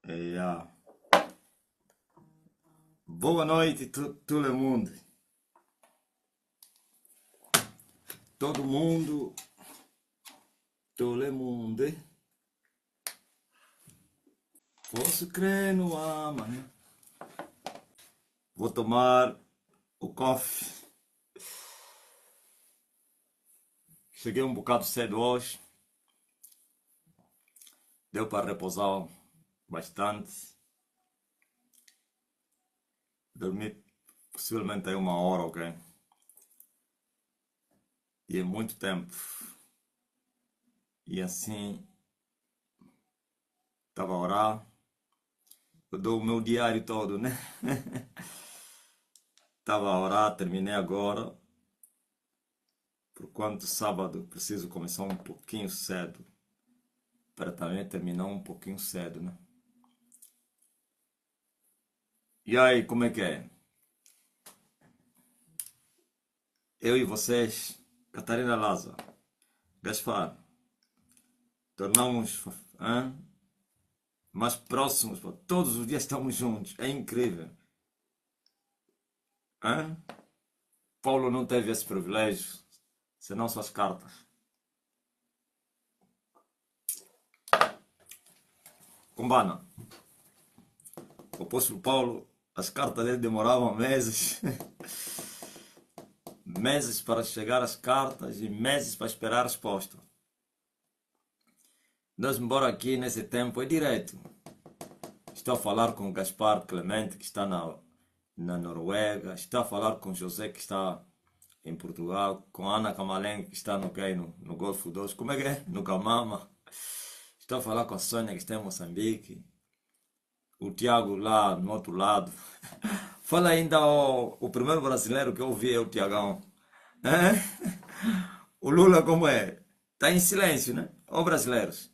Yeah. Boa noite, todo mundo. Todo mundo. Todo mundo. Posso crer no amanhã. Vou tomar o coffee. Cheguei um bocado cedo hoje. Deu para repousar bastante. Dormi possivelmente aí 1 hora, ok? E é muito tempo. E assim, estava a orar. Eu dou o meu diário todo, né? Estava a orar, terminei agora. Porquanto sábado preciso começar um pouquinho cedo. Para também terminar um pouquinho cedo, né? E aí, como é que é? Eu e vocês, Catarina Laza, Gaspar, tornamos mais próximos. Pô. Todos os dias estamos juntos. É incrível. Hã? Paulo não teve esse privilégio, senão suas cartas. Cumbana. O apóstolo Paulo, as cartas dele demoravam meses. Meses para chegar às cartas e meses para esperar a resposta. Nós, embora aqui nesse tempo, é direto. Estou a falar com o Gaspar Clemente, que está na Noruega. Estou a falar com José, que está em Portugal. Com Ana Camalém, que está no Golfo 2. Como é que é? No Camama. Estou a falar com a Sônia, que está em Moçambique. O Tiago lá no outro lado. Fala ainda o primeiro brasileiro que eu vi é o Tiagão. É? O Lula como é? Está em silêncio, né? Ó brasileiros.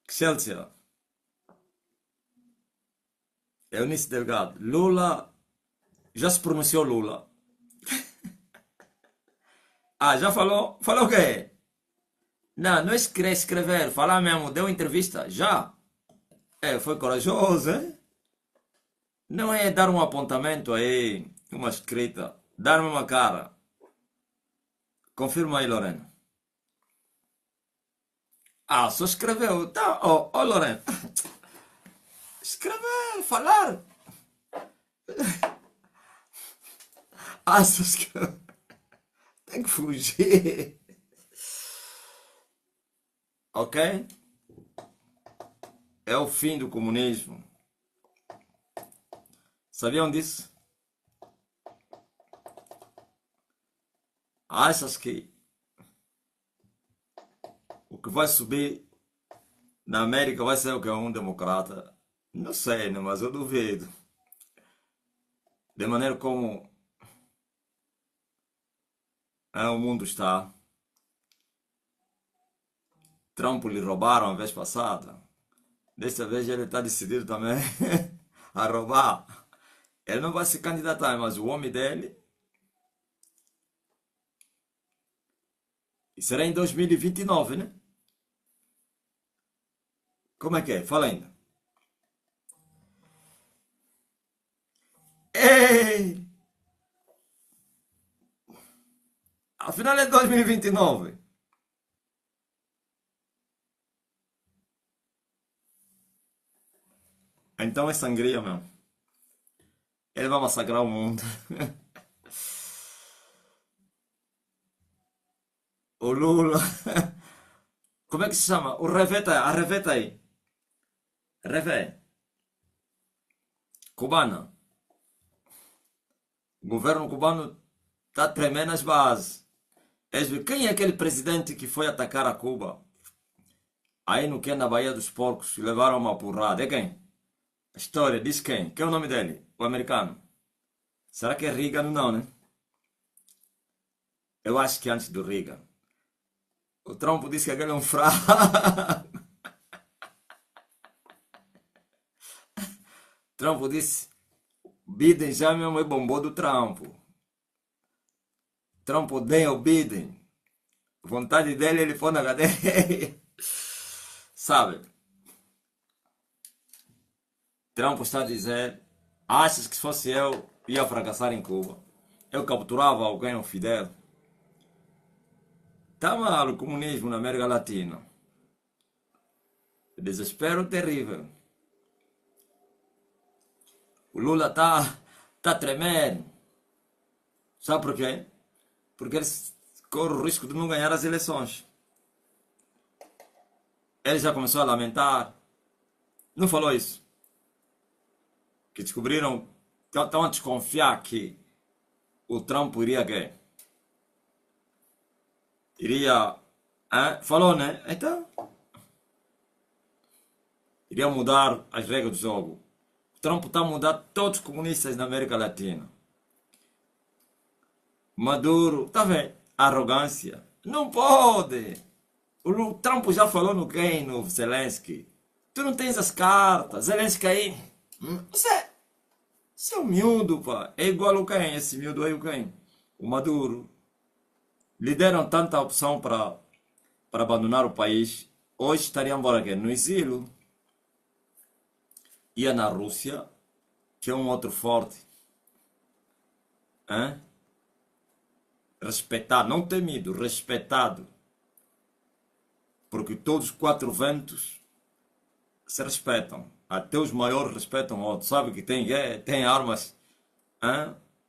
Excelsior. Eunice Delgado. Lula. Já se pronunciou Lula. Ah, já falou? Falou o quê? Não, não é escrever, falar mesmo. Deu entrevista? Já. É, foi corajoso, hein? Não é dar um apontamento aí, uma escrita. Dar-me uma cara. Confirma aí, Lorena. Ah, só escreveu. Tá, ó, Lorena. Escrever, falar. Ah, só escrever. Tem que fugir. Ok? É o fim do comunismo. Sabiam disso? Achas que o que vai subir na América vai ser o que? Um democrata? Não sei, né? Mas eu duvido. De maneira como o mundo está. Trump lhe roubaram a vez passada. Desta vez ele está decidido também a roubar. Ele não vai se candidatar, mas o homem dele. E será em 2029, né? Como é que é? Fala ainda. Ei! Afinal é 2029. Então é sangria mesmo. Ele vai massacrar o mundo. O Lula. Como é que se chama? O Reveta, a Reveta aí. Revé. Cubana. O governo cubano está tremendo as bases. Quem é aquele presidente que foi atacar a Cuba? Aí no que é na Baía dos Porcos, levaram uma porrada. É quem? A história diz quem? Quem é o nome dele? O americano. Será que é Reagan? Não, né? Eu acho que antes do Reagan. O Trump disse que aquele é um fraco. Trump disse, Biden já mesmo é bombô do Trump. Trump odeia o Biden. Vontade dele, ele foi na cadeia. Sabe, Trump está a dizer, achas que se fosse eu, ia fracassar em Cuba? Eu capturava alguém, o Fidel. Está mal o comunismo na América Latina. Desespero terrível. O Lula tá a tremer. Sabe por quê? Porque ele corre o risco de não ganhar as eleições. Ele já começou a lamentar. Não falou isso. Que descobriram, estão a desconfiar que o Trump iria quê? Iria. Falou, né? Então, iria mudar as regras do jogo. O Trump está a mudar todos os comunistas na América Latina. Maduro, tá vendo? Arrogância. Não pode. O Trump já falou no quem, no Zelensky. Tu não tens as cartas. Zelensky aí. Você é um miúdo, pá. É igual o quem? Esse miúdo aí, o quem? O Maduro. Lhe deram tanta opção para abandonar o país. Hoje estaria embora aqui, no exílio. Ia na Rússia, que é um outro forte. Hein? Respeitado, não temido, respeitado. Porque todos os quatro ventos se respeitam. Até os maiores respeitam outros. Sabe que tem armas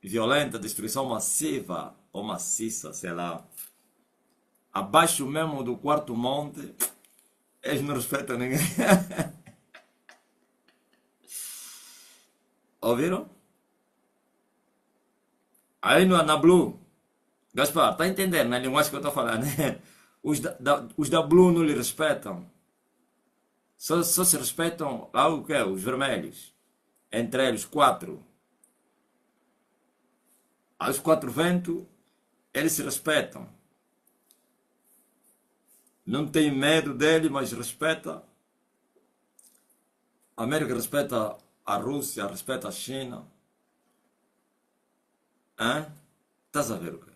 violentas, destruição massiva ou maciça, sei lá. Abaixo mesmo do quarto monte, eles não respeitam ninguém. Ouviram? Aí no Anablu, Gaspar, tá entendendo na linguagem que eu estou falando, né? Os da Blue não lhe respeitam. Só se respeitam lá o quê? Os vermelhos. Entre eles, quatro. Aos quatro ventos, eles se respeitam. Não tem medo dele, mas respeita. A América respeita a Rússia, respeita a China. Estás a ver o quê?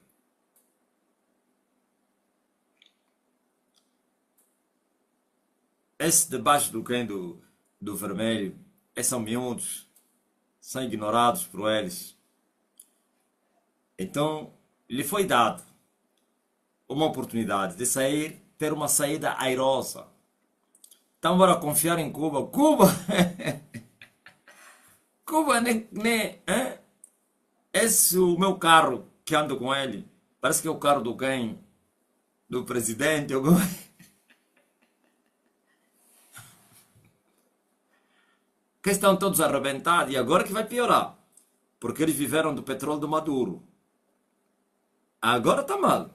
Esse debaixo do quem do vermelho, esses são miúdos, são ignorados por eles. Então, lhe foi dado uma oportunidade de sair, ter uma saída airosa. Então, bora confiar em Cuba. Cuba! Cuba nem esse o meu carro que ando com ele, parece que é o carro do quem? Do presidente. Que estão todos arrebentados e agora que vai piorar. Porque eles viveram do petróleo do Maduro. Agora está mal.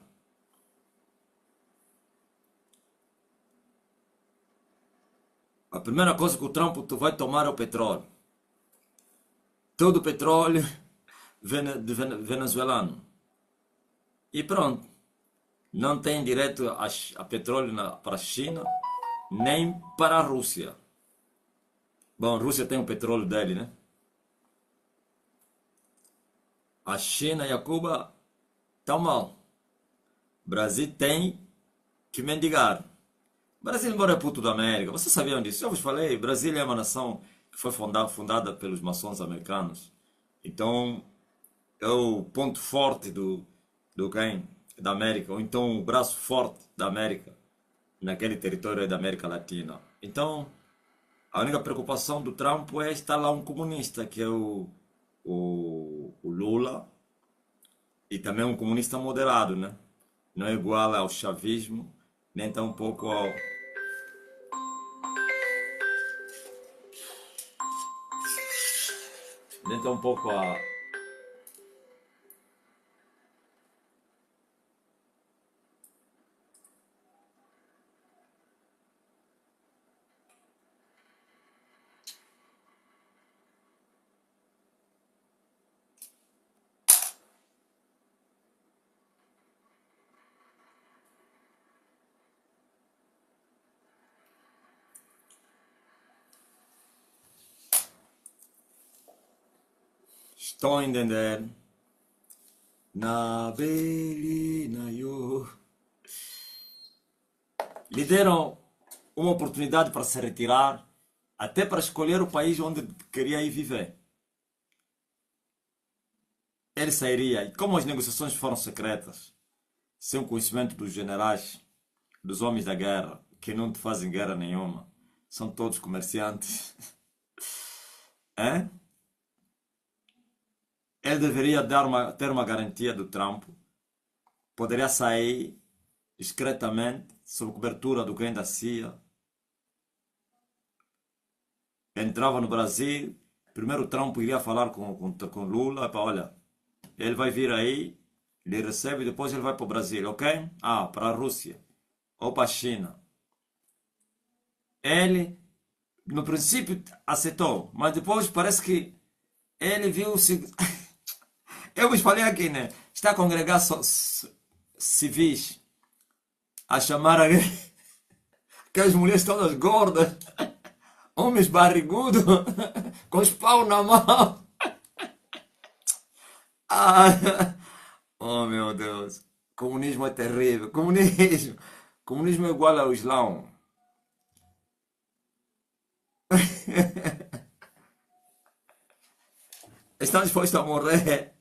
A primeira coisa que o Trump vai tomar é o petróleo. Todo o petróleo venezuelano. E pronto. Não tem direito a petróleo para a China, nem para a Rússia. Bom, a Rússia tem o petróleo dele, né? A China e a Cuba estão mal. O Brasil tem que mendigar. O Brasil, embora é puto da América, vocês sabiam disso? Eu vos falei, o Brasil é uma nação que foi fundada pelos maçons americanos. Então, é o ponto forte do quem? Da América, ou então o braço forte da América, naquele território da América Latina. Então, a única preocupação do Trump é estar lá um comunista, que é o Lula, e também um comunista moderado, né? Não é igual ao chavismo, nem tão pouco ao... Nem tão pouco a... Estou a entender. Na Belina, yo. Lhe deram uma oportunidade para se retirar, até para escolher o país onde queria ir viver. Ele sairia, e como as negociações foram secretas, sem o conhecimento dos generais, dos homens da guerra, que não te fazem guerra nenhuma, são todos comerciantes, hein? Ele deveria ter uma garantia do Trump, poderia sair discretamente, sob cobertura do quem da CIA, entrava no Brasil, primeiro o Trump iria falar com Lula, para olha, ele vai vir aí, ele recebe, depois ele vai para o Brasil, ok? Ah, para a Rússia, ou para a China. Ele, no princípio, aceitou, mas depois parece que ele viu-se... Eu vos falei aqui, né? Está a congregar civis a chamar aquelas mulheres todas gordas, homens barrigudos, com os pau na mão. Ah, oh meu Deus, comunismo é terrível. Comunismo é igual ao Islão. Estão dispostos a morrer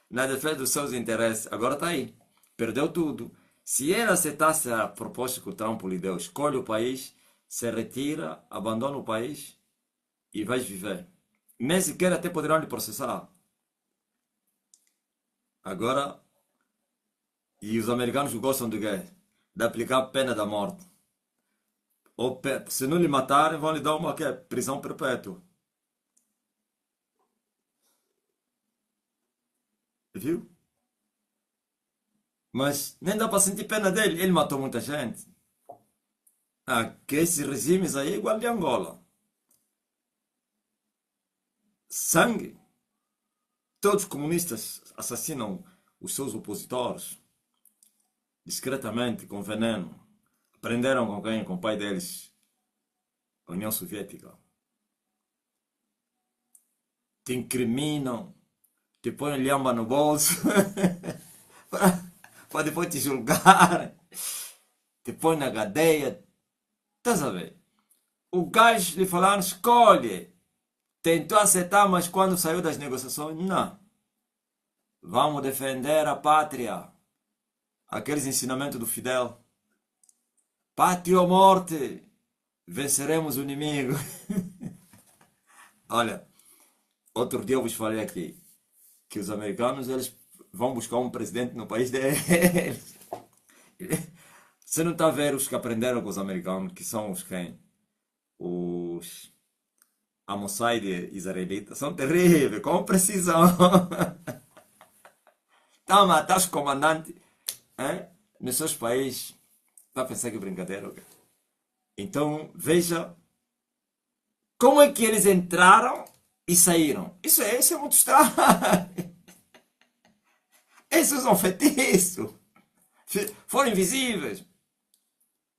na defesa dos seus interesses. Agora está aí. Perdeu tudo. Se ele aceitasse a proposta que o Trump lhe deu, escolhe o país, se retira, abandona o país e vai viver. Nem sequer até poderão lhe processar. Agora, e os americanos gostam de quê? De aplicar a pena da morte. Ou, se não lhe matarem, vão lhe dar uma quê? Prisão perpétua. Viu? Mas nem dá para sentir pena dele. Ele matou muita gente. Ah, que esses regimes aí é igual de Angola. Sangue. Todos os comunistas assassinam os seus opositores. Discretamente, com veneno. Aprenderam com quem? Com o pai deles. A União Soviética. Te incriminam. Te põem lhamba no bolso. para depois te julgar. Te põe na cadeia. Estás a ver? O gajo lhe falaram, escolhe. Tentou aceitar, mas quando saiu das negociações, não. Vamos defender a pátria. Aqueles ensinamentos do Fidel. Pátria ou morte. Venceremos o inimigo. Olha, outro dia eu vos falei aqui que os americanos eles vão buscar um presidente no país deles. Você não está a ver os que aprenderam com os americanos, que são os quem? Os a Mossad israelita. São terríveis, com precisão. Estão a matar os comandantes, hein? Nos seus países. Está a pensar que é brincadeira? Okay? Então, veja como é que eles entraram e saíram. Isso é muito estranho. Eles usam feitiço. Foram invisíveis.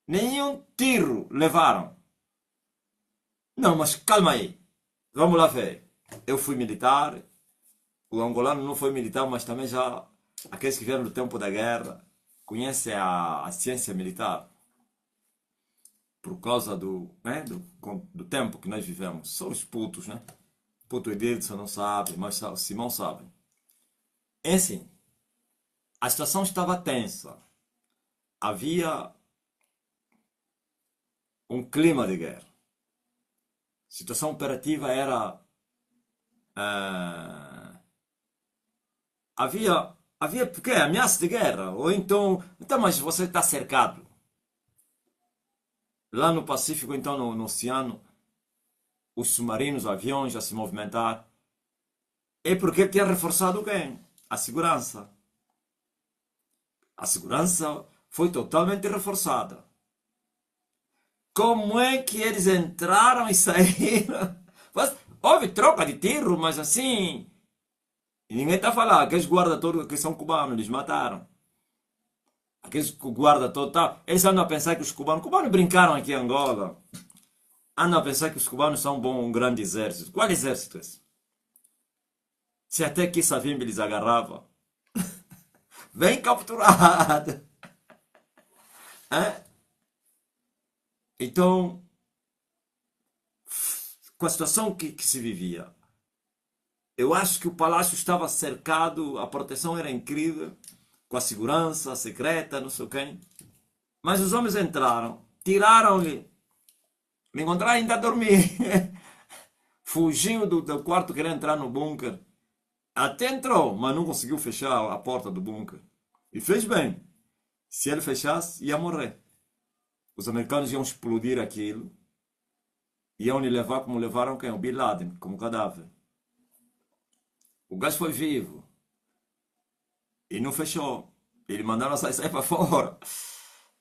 Nenhum tiro levaram. Não, mas calma aí. Vamos lá ver. Eu fui militar. O angolano não foi militar, mas também já... Aqueles que vieram do tempo da guerra conhecem a ciência militar. Por causa do tempo que nós vivemos. São os putos, né? Puto Edilson não sabe, mas o Simão sabe. É assim. A situação estava tensa. Havia um clima de guerra. A situação operativa era... havia porque ameaça de guerra. Ou então, mas você está cercado. Lá no Pacífico, então no Oceano, os submarinos, os aviões a se movimentar. É porque tinha reforçado quem? A segurança. A segurança foi totalmente reforçada. Como é que eles entraram e saíram? Houve troca de tiro, mas assim... Ninguém está a falar. Aqueles guardas todos que são cubanos, eles mataram. Aqueles guardas todos... Eles andam a pensar que os cubanos... Cubanos brincaram aqui em Angola. Andam a pensar que os cubanos são um grande exército. Qual exército é esse? Se até que Savimbi lhes agarrava. Bem capturado. É? Então, com a situação que se vivia, eu acho que o palácio estava cercado, a proteção era incrível, com a segurança secreta, não sei quem. Mas os homens entraram, tiraram-lhe, me encontraram ainda a dormir. Fugiu do quarto, queria entrar no bunker. Até entrou, mas não conseguiu fechar a porta do bunker. E fez bem. Se ele fechasse, ia morrer. Os americanos iam explodir aquilo. Iam lhe levar como levaram quem? O Bin Laden, como cadáver. O gajo foi vivo. E não fechou. Ele mandaram sair para fora.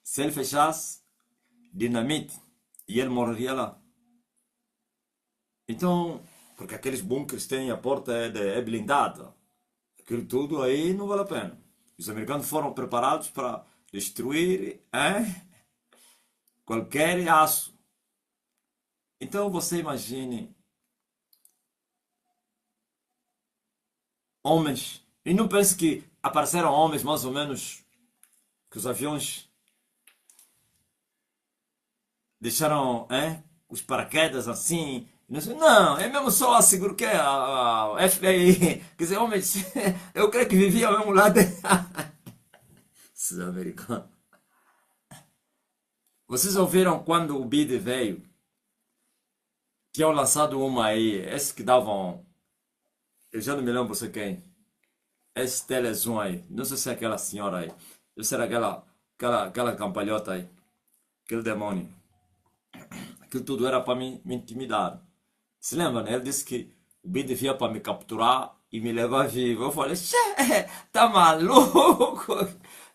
Se ele fechasse, dinamite. E ele morreria lá. Então, porque aqueles bunkers têm a porta é blindada. Aquilo tudo aí não vale a pena. Os americanos foram preparados para destruir qualquer aço. Então você imagine homens. E não pense que apareceram homens mais ou menos que os aviões deixaram os paraquedas assim. Não, é mesmo só a seguro que a FBI. Quer dizer, homens, eu creio que vivia ao mesmo lado. Esses americanos. Vocês ouviram quando o BID veio? Tinham lançado uma aí, esse que davam. Eu já não me lembro você quem. Esse Telezoom aí. Não sei se é aquela senhora aí. Não sei se era aquela campalhota aí. Aquele demônio. Aquilo tudo era para me intimidar. Se lembra, né? Ele disse que o BID via para me capturar e me levar vivo. Eu falei, tá maluco?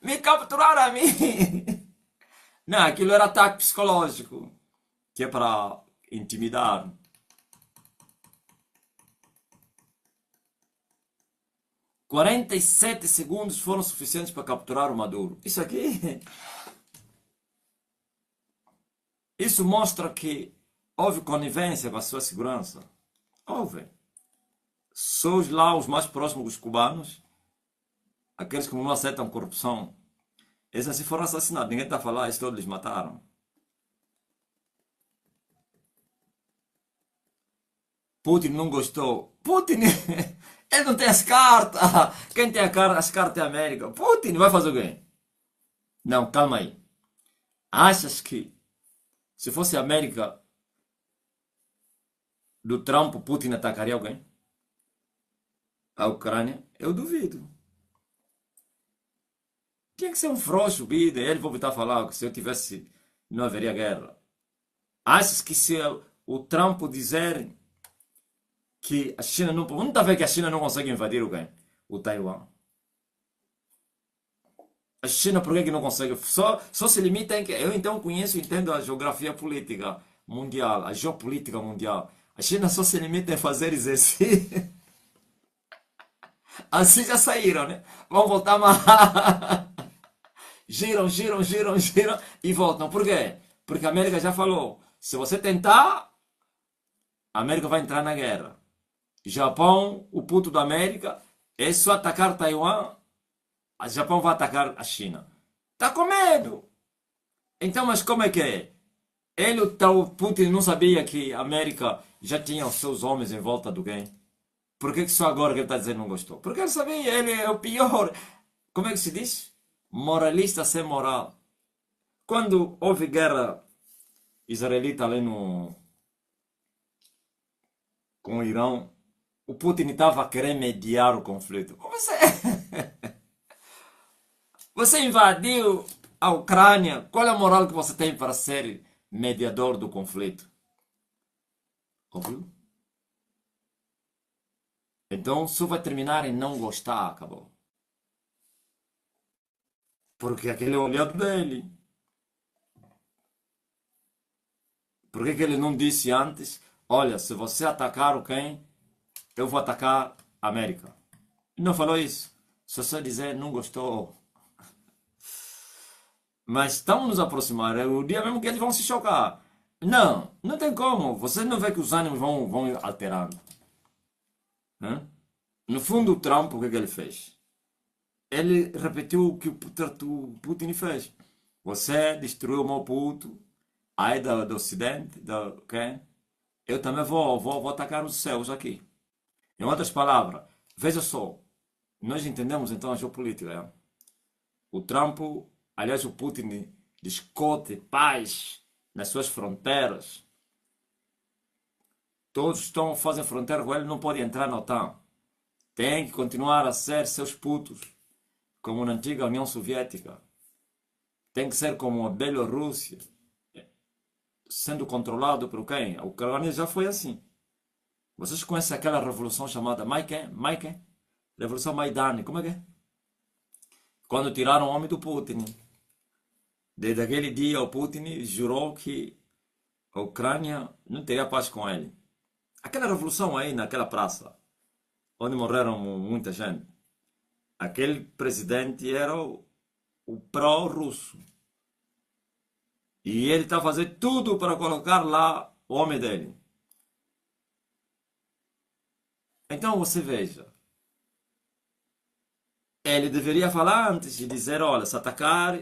Me capturaram a mim? Não, aquilo era ataque psicológico. Que é para intimidar. 47 segundos foram suficientes para capturar o Maduro. Isso aqui. Isso mostra que houve conivência com a sua segurança. Houve. Só lá os mais próximos dos cubanos, aqueles que não aceitam corrupção, esses assim foram assassinados. Ninguém está a falar, isso todos eles mataram. Putin não gostou. Putin, ele não tem as cartas. Quem tem as cartas é a América. Putin vai fazer o quê? Não, calma aí. Achas que se fosse a América do Trump, Putin atacaria alguém? A Ucrânia? Eu duvido. Tinha que ser um frouxo, Biden. Ele vou voltar a falar que se eu tivesse, não haveria guerra. Achas que se o Trump dizer que a China não... Não está a ver que a China não consegue invadir o quem? O Taiwan. A China por que não consegue? Só se limita em que... Eu então conheço e entendo a geografia política mundial, a geopolítica mundial. A China só se limita em fazer exercício. Assim já saíram, né? Vão voltar mais. Giram, giram, giram, giram e voltam. Por quê? Porque a América já falou. Se você tentar, a América vai entrar na guerra. Japão, o puto da América, é só atacar Taiwan, o Japão vai atacar a China. Tá com medo. Então, mas como é que é? Ele, o Putin, não sabia que a América já tinha os seus homens em volta do quem? Por que só agora que ele está dizendo que não gostou? Porque ele sabia, ele é o pior. Como é que se diz? Moralista sem moral. Quando houve guerra israelita ali com o Irão, o Putin estava a querer mediar o conflito. Você invadiu a Ucrânia. Qual é a moral que você tem para ser mediador do conflito? Ouviu? Então só vai terminar em não gostar, acabou. Porque aquele é o aliado dele. Por que ele não disse antes? Olha, se você atacar o quem, eu vou atacar a América. Ele não falou isso. Só dizer não gostou. Mas estamos nos aproximar. É o dia mesmo que eles vão se chocar. Não, não tem como. Você não vê que os ânimos vão alterando. Hã? No fundo, o Trump, o que é que ele fez? Ele repetiu o que o Putin fez. Você destruiu o meu puto. aí do Ocidente, ok? Eu também vou atacar os céus aqui. Em outras palavras, veja só, nós entendemos então a geopolítica. É? O Trump, aliás, o Putin discute paz nas suas fronteiras. Todos estão a fazer fronteira com ele, não pode entrar na OTAN. Tem que continuar a ser seus putos, como na antiga União Soviética. Tem que ser como a Bielorrússia, sendo controlado por quem? A Ucrânia já foi assim. Vocês conhecem aquela revolução chamada Maiken? Revolução Maidan, como é que é? Quando tiraram o homem do Putin. Desde aquele dia o Putin jurou que a Ucrânia não teria paz com ele. Aquela revolução aí naquela praça, onde morreram muita gente. Aquele presidente era o pró-russo. E ele está fazendo tudo para colocar lá o homem dele. Então você veja, ele deveria falar antes de dizer, olha, se atacar,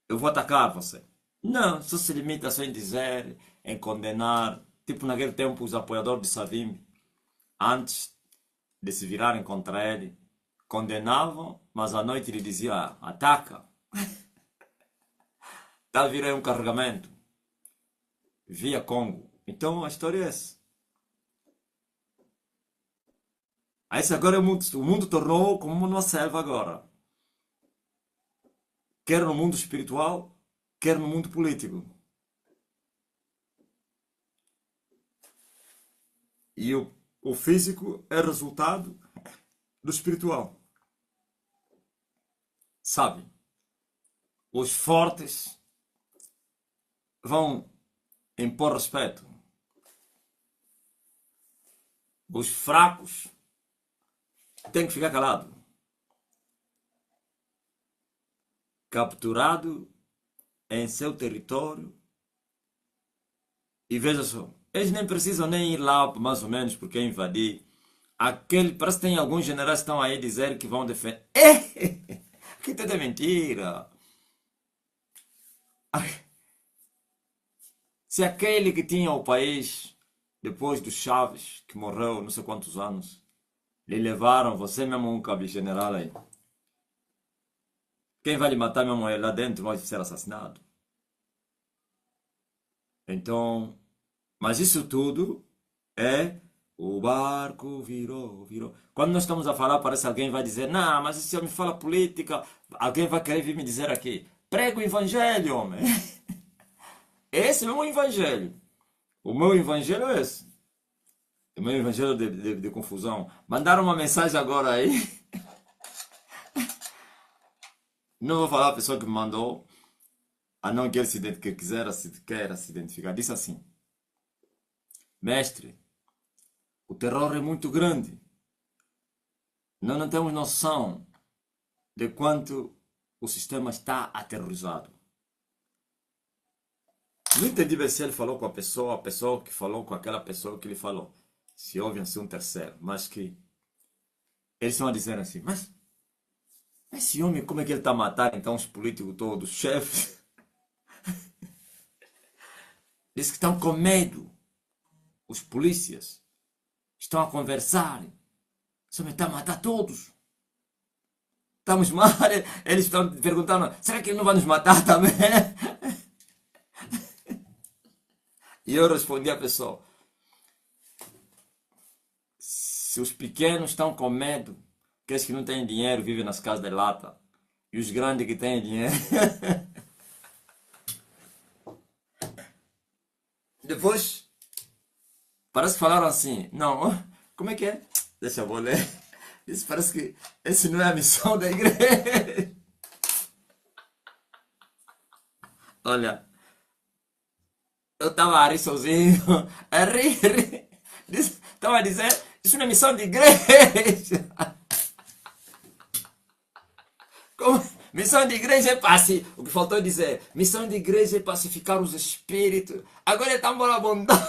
eu vou atacar você. Não, só se limita só em dizer, em condenar, tipo naquele tempo os apoiadores de Savimbi, antes de se virarem contra ele, condenavam, mas à noite ele dizia, ataca, tá virei um carregamento, via Congo. Então a história é essa. Esse agora é o mundo tornou como uma selva agora. Quer no mundo espiritual, quer no mundo político. E o físico é resultado do espiritual. Sabe? Os fortes vão impor respeito. Os fracos têm que ficar calados. Capturado em seu território. E veja só, eles nem precisam nem ir lá mais ou menos porque invadir. Aquele, parece que tem alguns generais que estão aí dizer que vão defender. Que tudo é mentira. Se aquele que tinha o país, depois do Chaves, que morreu não sei quantos anos, lhe levaram, você mesmo um cabo general aí. Quem vai lhe matar mesmo é lá dentro, vai ser assassinado. Então, mas isso tudo é o barco virou. Quando nós estamos a falar, parece que alguém vai dizer, não, mas se eu me fala política, alguém vai querer vir me dizer aqui, prega o evangelho, homem. Esse não é o evangelho. O meu evangelho é esse. O meu evangelho de confusão. Mandaram uma mensagem agora aí. Não vou falar a pessoa que me mandou. A não quer se identificar, quer se identificar. Disse assim: Mestre, o terror é muito grande. Nós não temos noção de quanto o sistema está aterrorizado. Não entendi bem se ele falou com a pessoa que falou com aquela pessoa que ele falou. Se houve assim um terceiro. Mas que eles estão a dizer assim, mas esse homem, como é que ele está a matar então os políticos todos, os chefes? Diz que estão com medo. Os polícias estão a conversar. Esse homem está a matar todos. Estamos mal. Eles estão perguntando, será que ele não vai nos matar também? E eu respondi à pessoa, se os pequenos estão com medo, aqueles que não têm dinheiro vivem nas casas de lata, e os grandes que têm dinheiro. Depois, parece que falaram assim, não, como é que é? Deixa eu vou ler. Isso parece que esse não é a missão da igreja. Olha, eu estava a rir sozinho, a rir. Estava a dizer, isso não é missão de igreja. Como? Missão de igreja é pacificar. O que faltou dizer, missão de igreja é pacificar os espíritos. Agora é tão boa bondade.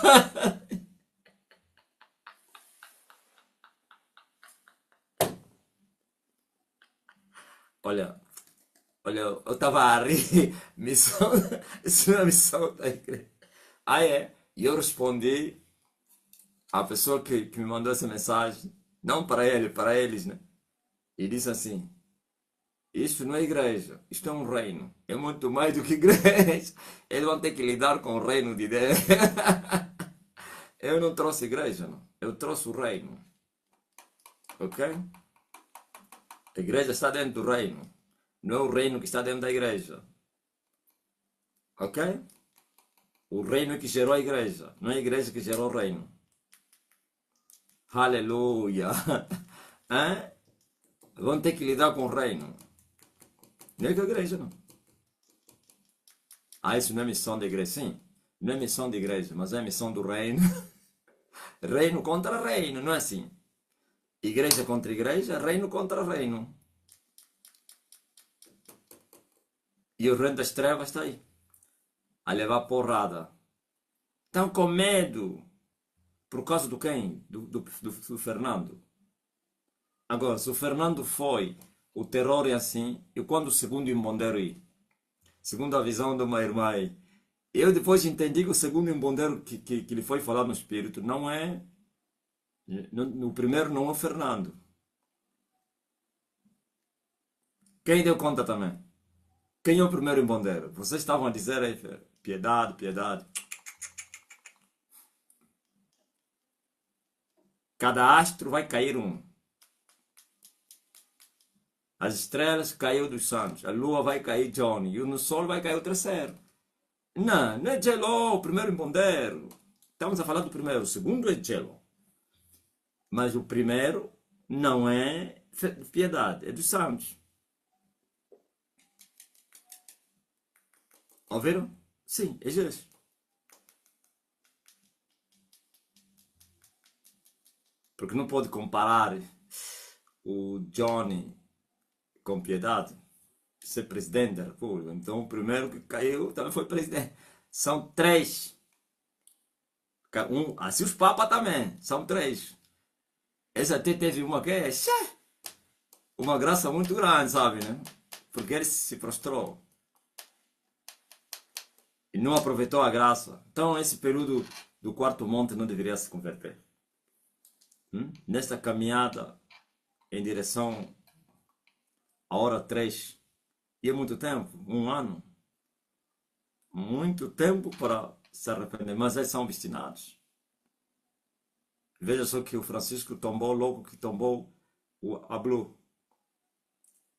Olha, Olha, eu estava a rir, missão, isso não é missão da igreja. Ah, é? E eu respondi à pessoa que me mandou essa mensagem, não para ele, para eles, né? E disse assim: isto não é igreja, isto é um reino. É muito mais do que igreja. Eles vão ter que lidar com o reino de Deus. Eu não trouxe igreja, não. Eu trouxe o reino. Ok? A igreja está dentro do reino. Não é o reino que está dentro da igreja. Ok? O reino é que gerou a igreja. Não é a igreja que gerou o reino. Aleluia. Hã? Vão ter que lidar com o reino. Não é com a igreja, não. Ah, isso não é missão da igreja, sim. Não é missão da igreja, mas é missão do reino. Reino contra reino, não é assim? Igreja contra igreja, reino contra reino. E o reino das trevas está aí, a levar porrada. Estão com medo. Por causa do quem? Do Fernando. Agora, se o Fernando foi, o terror é assim, e quando o segundo embondeiro ir? Segundo a visão de uma irmã aí, eu depois entendi que o segundo embondeiro que lhe foi falar no espírito não é. No primeiro não é o Fernando. Quem deu conta também? Quem é o primeiro embondeiro? Vocês estavam a dizer aí, piedade, piedade. Cada astro vai cair um. As estrelas caiu dos santos. A lua vai cair Johnny. E no sol vai cair o terceiro. Não, não é Gelo, o primeiro embondeiro. Estamos a falar do primeiro. O segundo é Gelo. Mas o primeiro não é piedade, é dos santos. Ouviram? Sim, é Jesus. Porque não pode comparar o Johnny com piedade, ser presidente da República. Então o primeiro que caiu também foi presidente. São três. Assim os papas também, são três. Esse até teve uma que é uma graça muito grande, sabe, né? Porque ele se prostrou e não aproveitou a graça. Então esse período do quarto monte não deveria se converter. Nesta caminhada em direção à hora 3, e é muito tempo, um ano, muito tempo para se arrepender, mas eles são obstinados. Veja só que o Francisco tombou logo que tombou a Blue.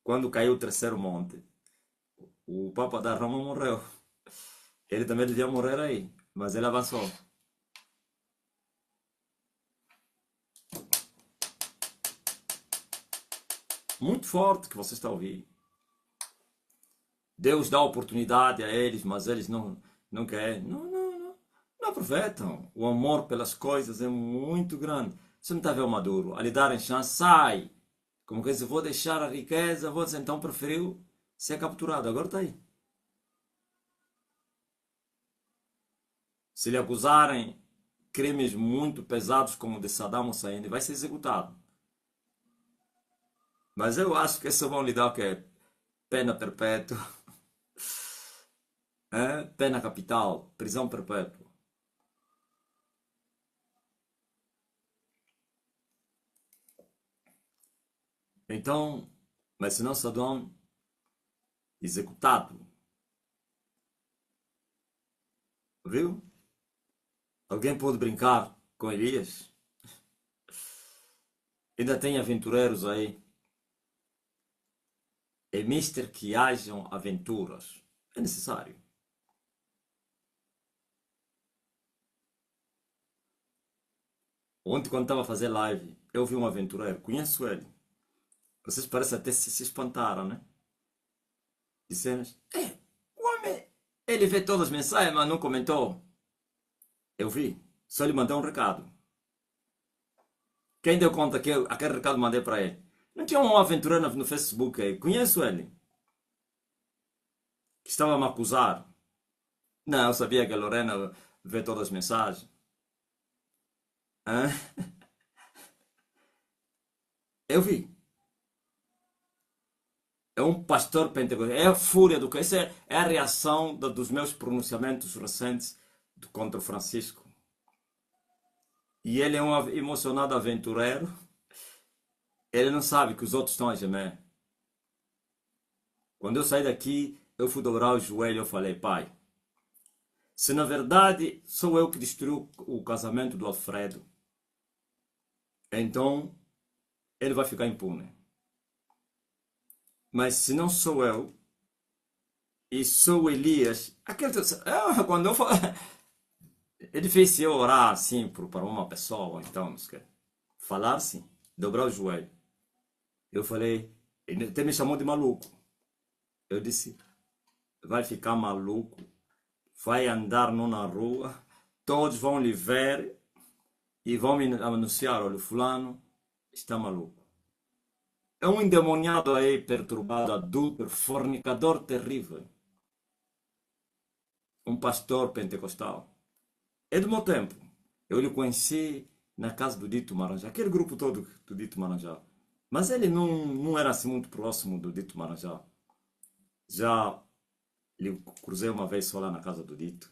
Quando caiu o terceiro monte, o Papa da Roma morreu. Ele também devia morrer aí, mas ele avançou. Muito forte que você está ouvindo. Deus dá oportunidade a eles, mas eles não querem. Não aproveitam. O amor pelas coisas é muito grande. Você não está vendo o Maduro? A lhe darem chance, sai. Como que se vou deixar a riqueza, vou dizer, então preferiu ser capturado. Agora está aí. Se lhe acusarem crimes muito pesados como o de Saddam Hussein, vai ser executado. Mas eu acho que eles vão lhe dar o quê? Pena perpétua. Pena capital, prisão perpétua. Então, mas se não Saddam executado, viu? Alguém pode brincar com Elias? Ainda tem aventureiros aí. É mister que hajam aventuras. É necessário. Ontem, quando estava a fazer live, eu vi um aventureiro. Conheço ele. Vocês parecem até se espantaram, né? Disseram, o homem, ele vê todas as mensagens, mas não comentou. Eu vi. Só lhe mandei um recado. Quem deu conta que aquele recado mandei para ele? Não tinha um aventureiro no Facebook aí. Conheço ele. Que estava a me acusar. Não, eu sabia que a Lorena vê todas as mensagens. Hã? Eu vi. É um pastor pentecostal. É a fúria do que. Essa é a reação dos meus pronunciamentos recentes contra o Francisco. E ele é um emocionado aventureiro. Ele não sabe que os outros estão a gemer. Quando eu saí daqui, eu fui dobrar o joelho e eu falei, pai, se na verdade sou eu que destruí o casamento do Alfredo, então ele vai ficar impune. Mas se não sou eu, e sou o Elias, quando eu falo, é difícil eu orar assim para uma pessoa, então, falar assim, dobrar o joelho. Eu falei, ele até me chamou de maluco. Eu disse, vai ficar maluco, vai andar não na rua, todos vão lhe ver e vão me anunciar, olha, fulano está maluco. É um endemoniado aí, perturbado, adúltero, fornicador terrível. Um pastor pentecostal. É do meu tempo. Eu lhe conheci na casa do Dito Marajá, aquele grupo todo do Dito Marajá. Mas ele não era assim muito próximo do Dito Marajá. Já lhe cruzei uma vez só lá na casa do Dito.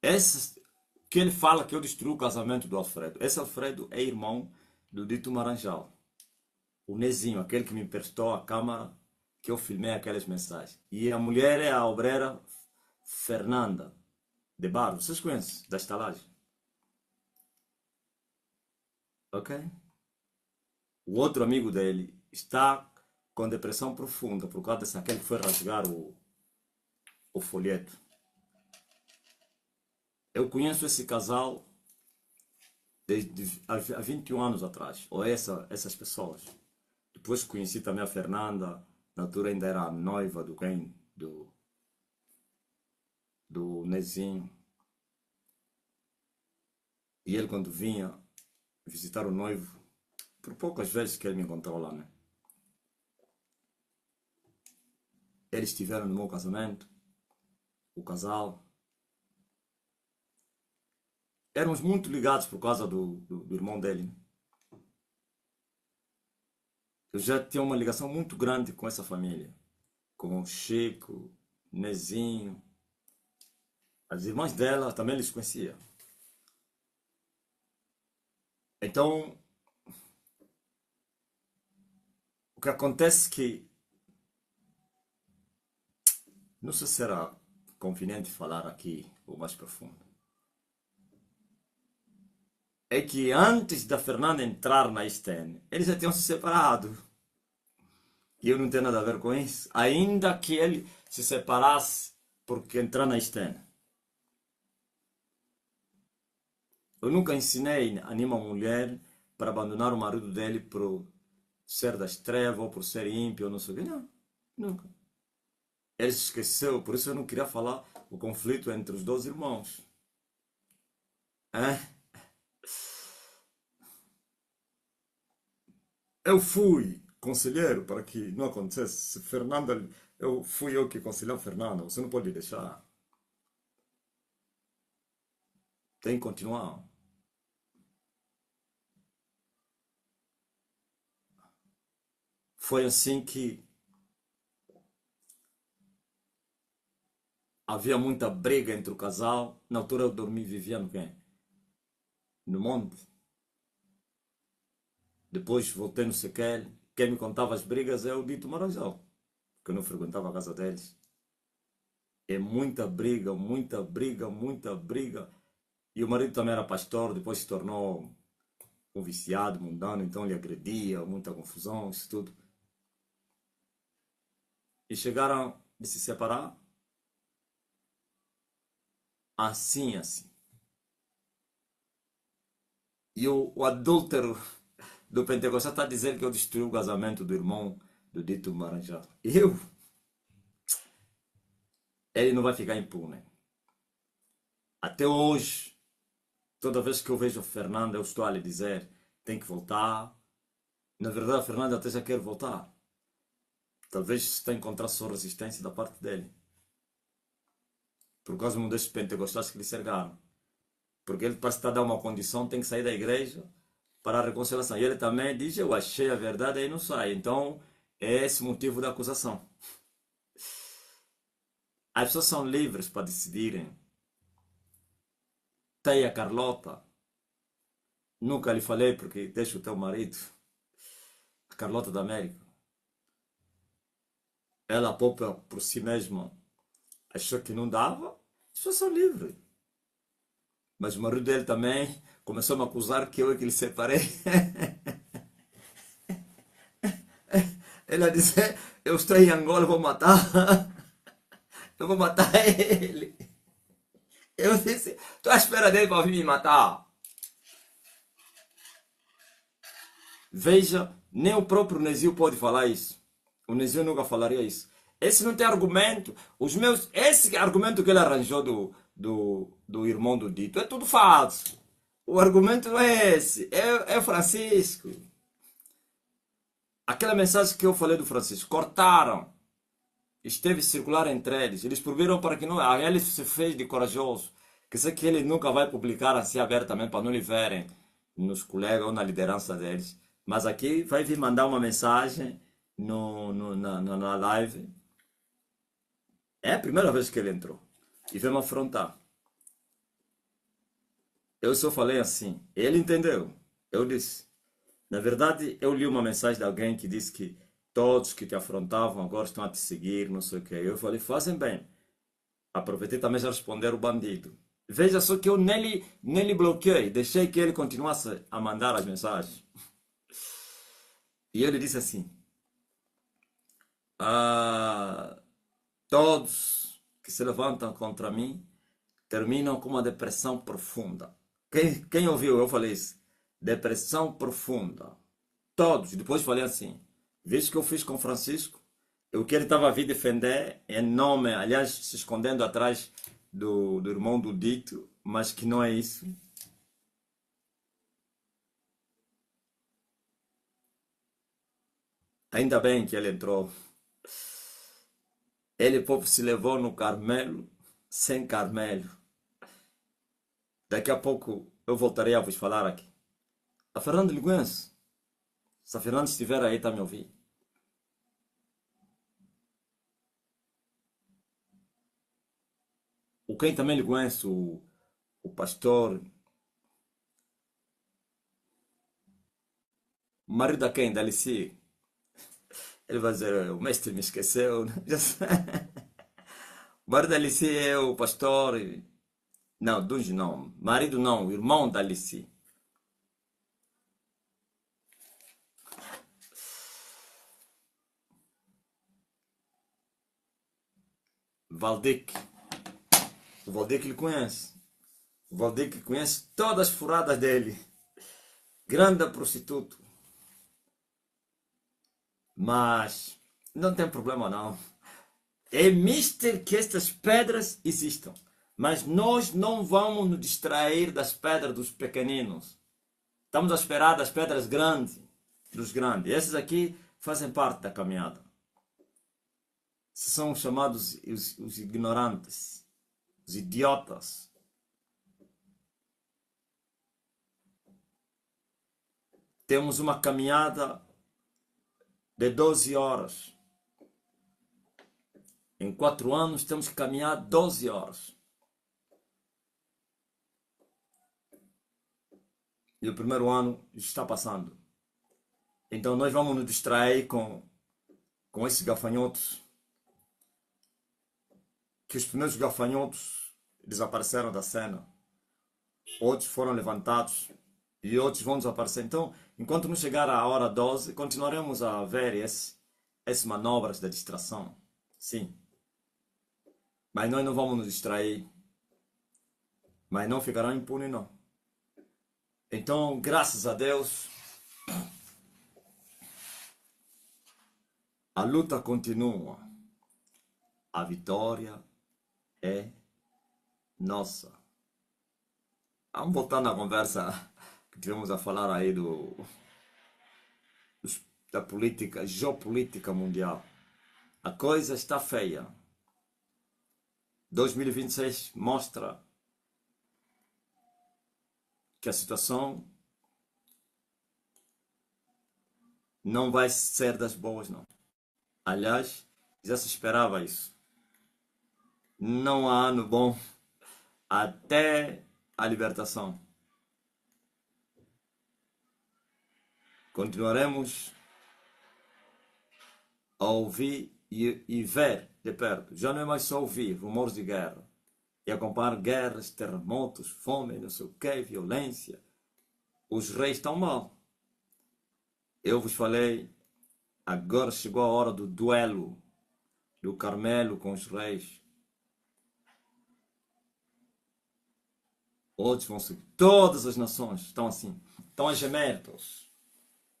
Esse que ele fala que eu destruí o casamento do Alfredo. Esse Alfredo é irmão do Dito Maranjal. O Nezinho, aquele que me emprestou a câmara que eu filmei aquelas mensagens. E a mulher é a obreira Fernanda de Barro. Vocês conhecem? Da estalagem. Ok? O outro amigo dele está com depressão profunda por causa daquele que foi rasgar o folheto. Eu conheço esse casal desde há 21 anos atrás, ou essas pessoas. Depois conheci também a Fernanda, na altura ainda era a noiva do quem? Do Nezinho. E ele quando vinha visitar o noivo, por poucas vezes que ele me encontrou lá, né? Eles estiveram no meu casamento, o casal. Éramos muito ligados por causa do irmão dele, né? Eu já tinha uma ligação muito grande com essa família. Com o Chico, Nezinho. As irmãs dela também eles conhecia. Então, o que acontece é que, não sei se será conveniente falar aqui o mais profundo, é que antes da Fernanda entrar na Sten, eles já tinham se separado. E eu não tenho nada a ver com isso. Ainda que ele se separasse porque entrar na Sten. Eu nunca ensinei a nenhuma mulher para abandonar o marido dele por ser das trevas ou por ser ímpio ou não sei o quê. Não, nunca. Ele se esqueceu, por isso eu não queria falar o conflito entre os dois irmãos. É? Eu fui conselheiro para que não acontecesse. Se Fernanda, fui eu que aconselhei a Fernanda. Você não pode deixar. Tem que continuar. Foi assim que havia muita briga entre o casal. Na altura eu dormi, vivia no quê? No monte. Depois voltei no Sequel. Quem me contava as brigas é o Dito Maranjal, que eu não frequentava a casa deles. É muita briga, muita briga, muita briga. E o marido também era pastor, depois se tornou um viciado, mundano, então ele agredia, muita confusão, isso tudo. E chegaram de se separar assim, assim. E o adúltero do Pentecostal está dizendo que eu destruí o casamento do irmão do Dito Maranjá. Ele não vai ficar impune. Até hoje, toda vez que eu vejo a Fernanda, eu estou a lhe dizer, tem que voltar. Na verdade, a Fernanda até já quer voltar. Talvez está a encontrar só resistência da parte dele. Por causa de um desses pentecostais que lhe cercaram. Porque ele parece estar a dar uma condição, tem que sair da igreja para a reconciliação. E ele também diz, eu achei a verdade e não sai. Então, é esse o motivo da acusação. As pessoas são livres para decidirem. Tem a Carlota. Nunca lhe falei porque deixa o teu marido. A Carlota da América. Ela própria por si mesma achou que não dava. As pessoas são livres. Mas o marido dele também começou a me acusar que eu é que lhe separei. Ele disse, eu estou em Angola, vou matar. Eu vou matar ele. Eu disse, estou à espera dele para vir me matar. Veja, nem o próprio Nezio pode falar isso. O Nezio nunca falaria isso. Esse não tem argumento. Esse argumento que ele arranjou do irmão do Dito é tudo falso. O argumento não é esse. É Francisco. Aquela mensagem que eu falei do Francisco, cortaram. Esteve circular entre eles. Eles proibiram para que não. Ele se fez de corajoso. Que sei que ele nunca vai publicar assim abertamente para não lhe verem nos colegas ou na liderança deles. Mas aqui vai vir mandar uma mensagem na live. É a primeira vez que ele entrou. E veio me afrontar. Eu só falei assim. Ele entendeu. Eu disse. Na verdade, eu li uma mensagem de alguém que disse que todos que te afrontavam agora estão a te seguir, não sei o que. Eu falei, fazem bem. Aproveitei também já responder o bandido. Veja só que eu nem lhe bloqueei. Deixei que ele continuasse a mandar as mensagens. E ele disse assim. Todos que se levantam contra mim terminam com uma depressão profunda. Quem ouviu? Eu falei isso. Depressão profunda. Todos. Depois falei assim. Visto que eu fiz com Francisco, o que ele estava a vir defender em nome, aliás, se escondendo atrás do irmão do Dito, mas que não é isso. Ainda bem que ele entrou. Ele próprio se levou no Carmelo, sem Carmelo. Daqui a pouco eu voltarei a vos falar aqui. A Fernanda lhe conhece. Se a Fernanda estiver aí, está me ouvindo. O quem também lhe conhece, o pastor. O marido da quem? Da Alice. Ele vai dizer, o mestre me esqueceu. O marido da Alice é o pastor. Não, Dunge não. Marido não, o irmão da Alice. Valdeque. O Valdeque lhe conhece. O Valdeque conhece todas as furadas dele. Grande prostituto. Mas não tem problema não. É mister que estas pedras existam. Mas nós não vamos nos distrair das pedras dos pequeninos. Estamos a esperar das pedras grandes, dos grandes. Esses aqui fazem parte da caminhada. São chamados os ignorantes, os idiotas. Temos uma caminhada de 12 horas. Em 4 anos temos que caminhar 12 horas. E o primeiro ano está passando. Então nós vamos nos distrair com esses gafanhotos. Que os primeiros gafanhotos desapareceram da cena. Outros foram levantados. E outros vão desaparecer. Então, enquanto não chegar a hora 12, continuaremos a ver essas manobras de distração. Sim. Mas nós não vamos nos distrair. Mas não ficarão impunes, não. Então, graças a Deus, a luta continua. A vitória é nossa. Vamos voltar na conversa que tivemos a falar aí da política, geopolítica mundial. A coisa está feia. 2026 mostra que a situação não vai ser das boas, não. Aliás, já se esperava isso. Não há ano bom até a libertação. Continuaremos a ouvir e ver de perto. Já não é mais só ouvir rumores de guerra e acompanhar guerras, terremotos, fome, não sei o que, violência. Os reis estão mal. Eu vos falei, agora chegou a hora do duelo do Carmelo com os reis. Outros vão seguir. Todas as nações estão assim. Estão a gemer todos.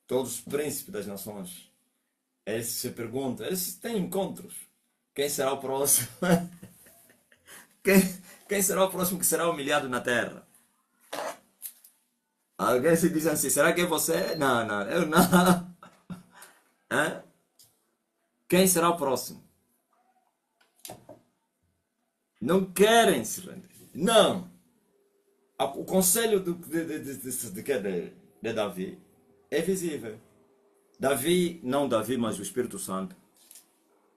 Todos os príncipes das nações. Eles se perguntam, eles têm encontros. Quem será o próximo? Quem, quem será o próximo que será humilhado na terra? Alguém se diz assim, será que é você? Não, não, eu não. Hã? Quem será o próximo? Não querem se render. Não. O conselho de Davi é visível. Davi, não Davi, mas o Espírito Santo,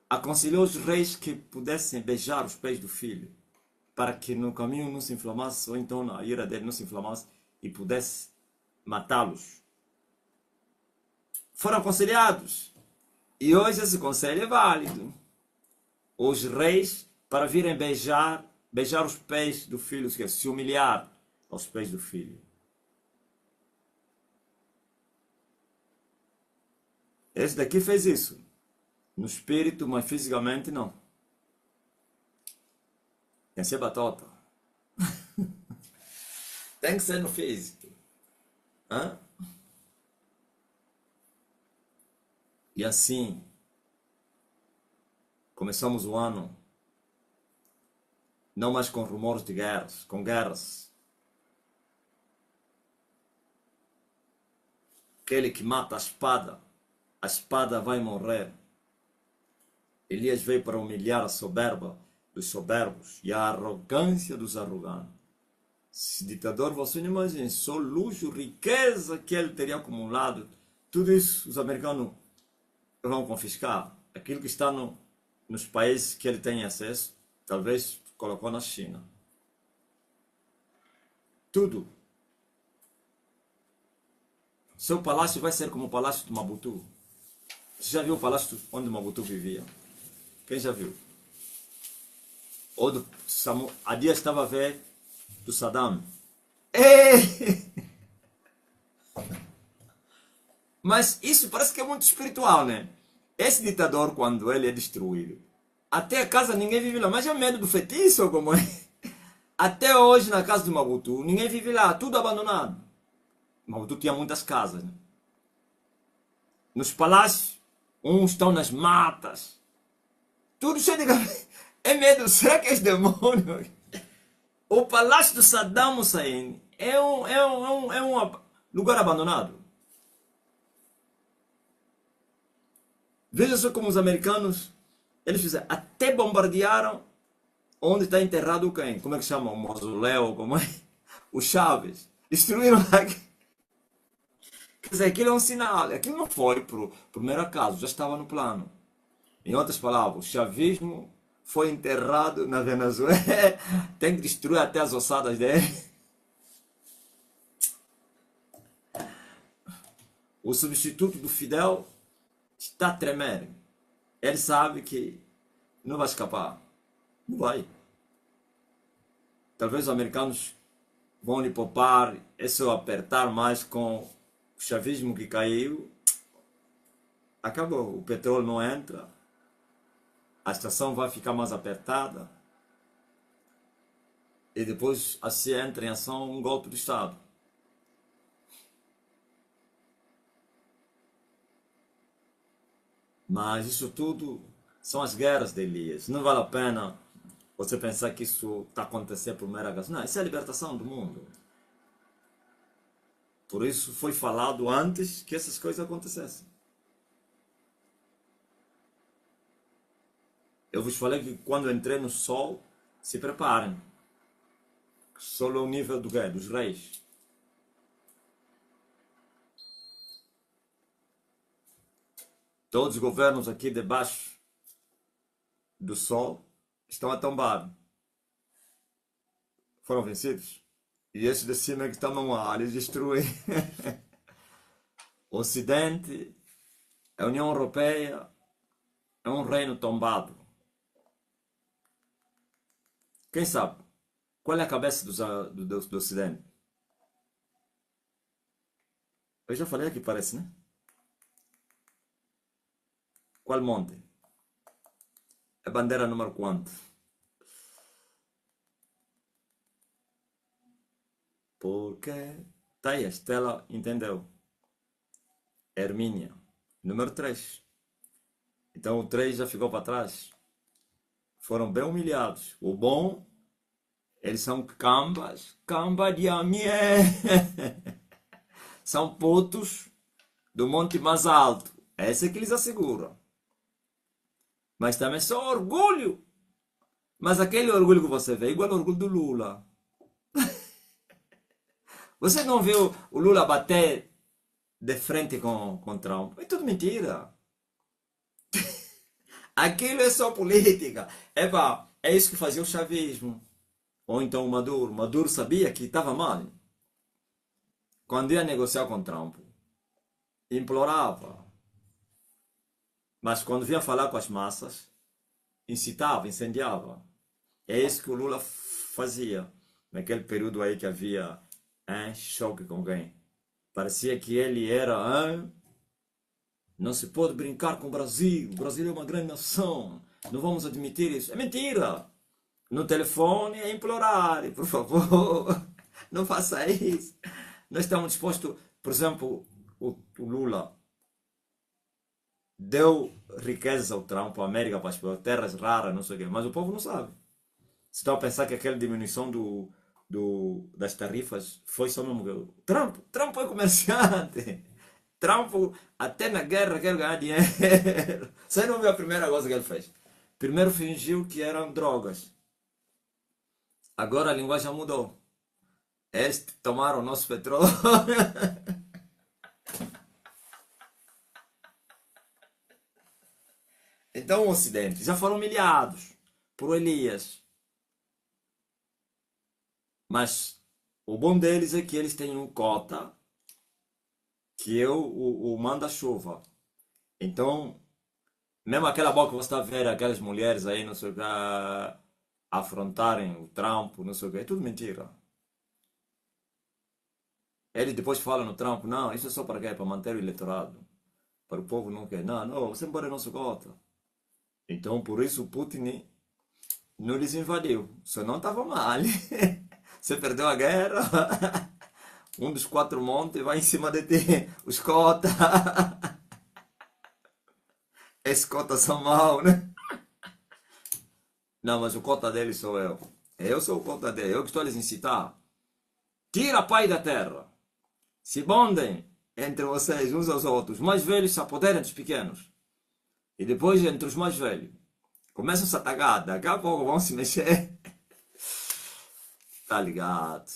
aconselhou os reis que pudessem beijar os pés do filho, para que no caminho não se inflamasse, ou então a ira dele não se inflamasse e pudesse matá-los. Foram aconselhados. E hoje esse conselho é válido. Os reis, para virem beijar os pés do filho, se humilhar aos pés do filho. Esse daqui fez isso. No espírito, mas fisicamente não. Tem que ser batota. Tem que ser no físico. Hã? E assim, começamos o ano, não mais com rumores de guerras, com guerras. Aquele que mata a espada vai morrer. Elias veio para humilhar a soberba dos soberbos e a arrogância dos arrogantes. Esse ditador, você não imagina, só luxo, riqueza que ele teria acumulado, tudo isso os americanos vão confiscar. Aquilo que está nos países que ele tem acesso, talvez colocou na China. Tudo. Seu palácio vai ser como o palácio de Mabutu. Você já viu o palácio onde Mabutu vivia? Quem já viu? Ou do há dias estava a ver do Saddam. Ei! Mas isso parece que é muito espiritual, né? Esse ditador, quando ele é destruído, até a casa ninguém vive lá. Mas é medo do feitiço ou como é? Até hoje, na casa de Mabutu, ninguém vive lá, tudo abandonado. Mabutu tinha muitas casas, né? Nos palácios, uns estão nas matas. Tudo cheio de... É medo, será que é demônio? O palácio do Saddam Hussein é um lugar abandonado. Veja só como os americanos, eles fizeram, até bombardearam onde está enterrado quem? Como é que chama? O mausoléu, como é? O Chaves. Destruíram aqui. Quer dizer, aquilo é um sinal. Aquilo não foi por mero acaso, já estava no plano. Em outras palavras, o chavismo foi enterrado na Venezuela. Tem que destruir até as ossadas dele. O substituto do Fidel está a tremer. Ele sabe que não vai escapar. Não vai. Talvez os americanos vão lhe poupar. É só apertar mais com o chavismo que caiu. Acabou. O petróleo não entra. A estação vai ficar mais apertada. E depois assim entra em ação um golpe do Estado. Mas isso tudo são as guerras de Elias. Não vale a pena você pensar que isso está acontecendo por mera razão. Não, isso é a libertação do mundo. Por isso foi falado antes que essas coisas acontecessem. Eu vos falei que quando entrei no sol, se preparem. O sol é o nível do quê? Dos reis. Todos os governos aqui debaixo do sol estão a tombar. Foram vencidos. E esses de cima que estão no ar, eles destruem. O Ocidente, a União Europeia, é um reino tombado. Quem sabe? Qual é a cabeça do Ocidente? Eu já falei aqui, parece, né? Qual monte? É bandeira número quanto? Porque tá aí, a Estela entendeu. Hermínia, número 3. Então o 3 já ficou para trás. Foram bem humilhados. O bom, eles são cambas, camba de amié. São putos do monte mais alto. Essa é que eles asseguram. Mas também são orgulho. Mas aquele orgulho que você vê é igual ao orgulho do Lula. Você não viu o Lula bater de frente com Trump? É tudo mentira. Aquilo é só política. Epa, é isso que fazia o chavismo. Ou então o Maduro. Maduro sabia que estava mal. Quando ia negociar com Trump, implorava. Mas quando vinha falar com as massas, incitava, incendiava. É isso que o Lula fazia. Naquele período aí que havia choque com quem? Parecia que ele era... Não se pode brincar com o Brasil. O Brasil é uma grande nação. Não vamos admitir isso. É mentira. No telefone é implorar. Por favor, não faça isso. Nós estamos dispostos... Por exemplo, o Lula deu riquezas ao Trump, a América para as terras raras, não sei o quê. Mas o povo não sabe. Se estão a pensar que aquela diminuição das tarifas foi só mesmo... Trump foi comerciante. Trump, até na guerra, quer ganhar dinheiro. Você não viu a primeira coisa que ele fez? Primeiro fingiu que eram drogas. Agora a linguagem mudou. Eles tomaram o nosso petróleo. Então o Ocidente já foram humilhados por Elias. Mas o bom deles é que eles têm um cota que é o manda-chuva. Então, mesmo aquela boca que você está a ver, aquelas mulheres aí, não sei o que, afrontarem o Trump, não sei o que, é tudo mentira. Eles depois falam no Trump, não, isso é só para quê? Para manter o eleitorado. Para o povo não quer. Não, não, você embora nosso cota. Então, por isso o Putin não lhes invadiu. Só não estava mal. Você perdeu a guerra. Um dos 4 montes vai em cima de ti. Os cotas. Esses cotas são maus, né? Não, mas o cota dele sou eu. Eu sou o cota dele. Eu que estou a lhes incitar. Tira a pai da terra. Se bondem entre vocês uns aos outros. Os mais velhos se apoderem dos pequenos. E depois entre os mais velhos. Começam-se a atacar. Daqui a pouco vão se mexer. Tá ligado?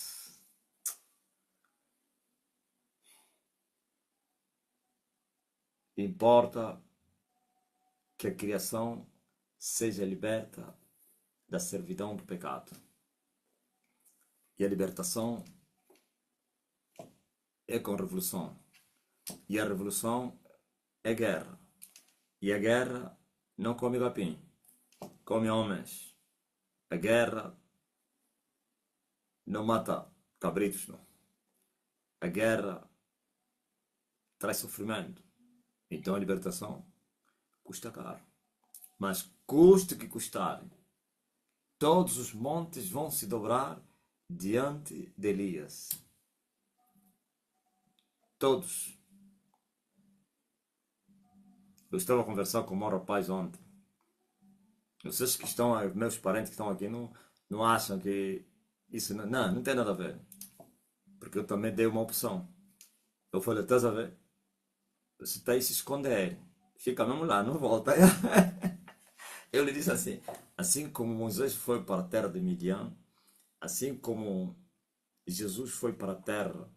Importa que a criação seja liberta da servidão do pecado. E a libertação é com revolução. E a revolução é guerra. E a guerra não come capim, come homens. A guerra não mata cabritos, não. A guerra traz sofrimento. Então a libertação custa caro. Mas custe que custar, todos os montes vão se dobrar diante de Elias. Todos. Eu estava a conversar com o meu rapaz ontem. Vocês que estão, meus parentes que estão aqui, não acham que isso não tem nada a ver. Porque eu também dei uma opção. Eu falei, estás a ver? Você está aí se esconder. Fica mesmo lá, não volta. Eu lhe disse assim como Moisés foi para a terra de Midian, assim como Jesus foi para a terra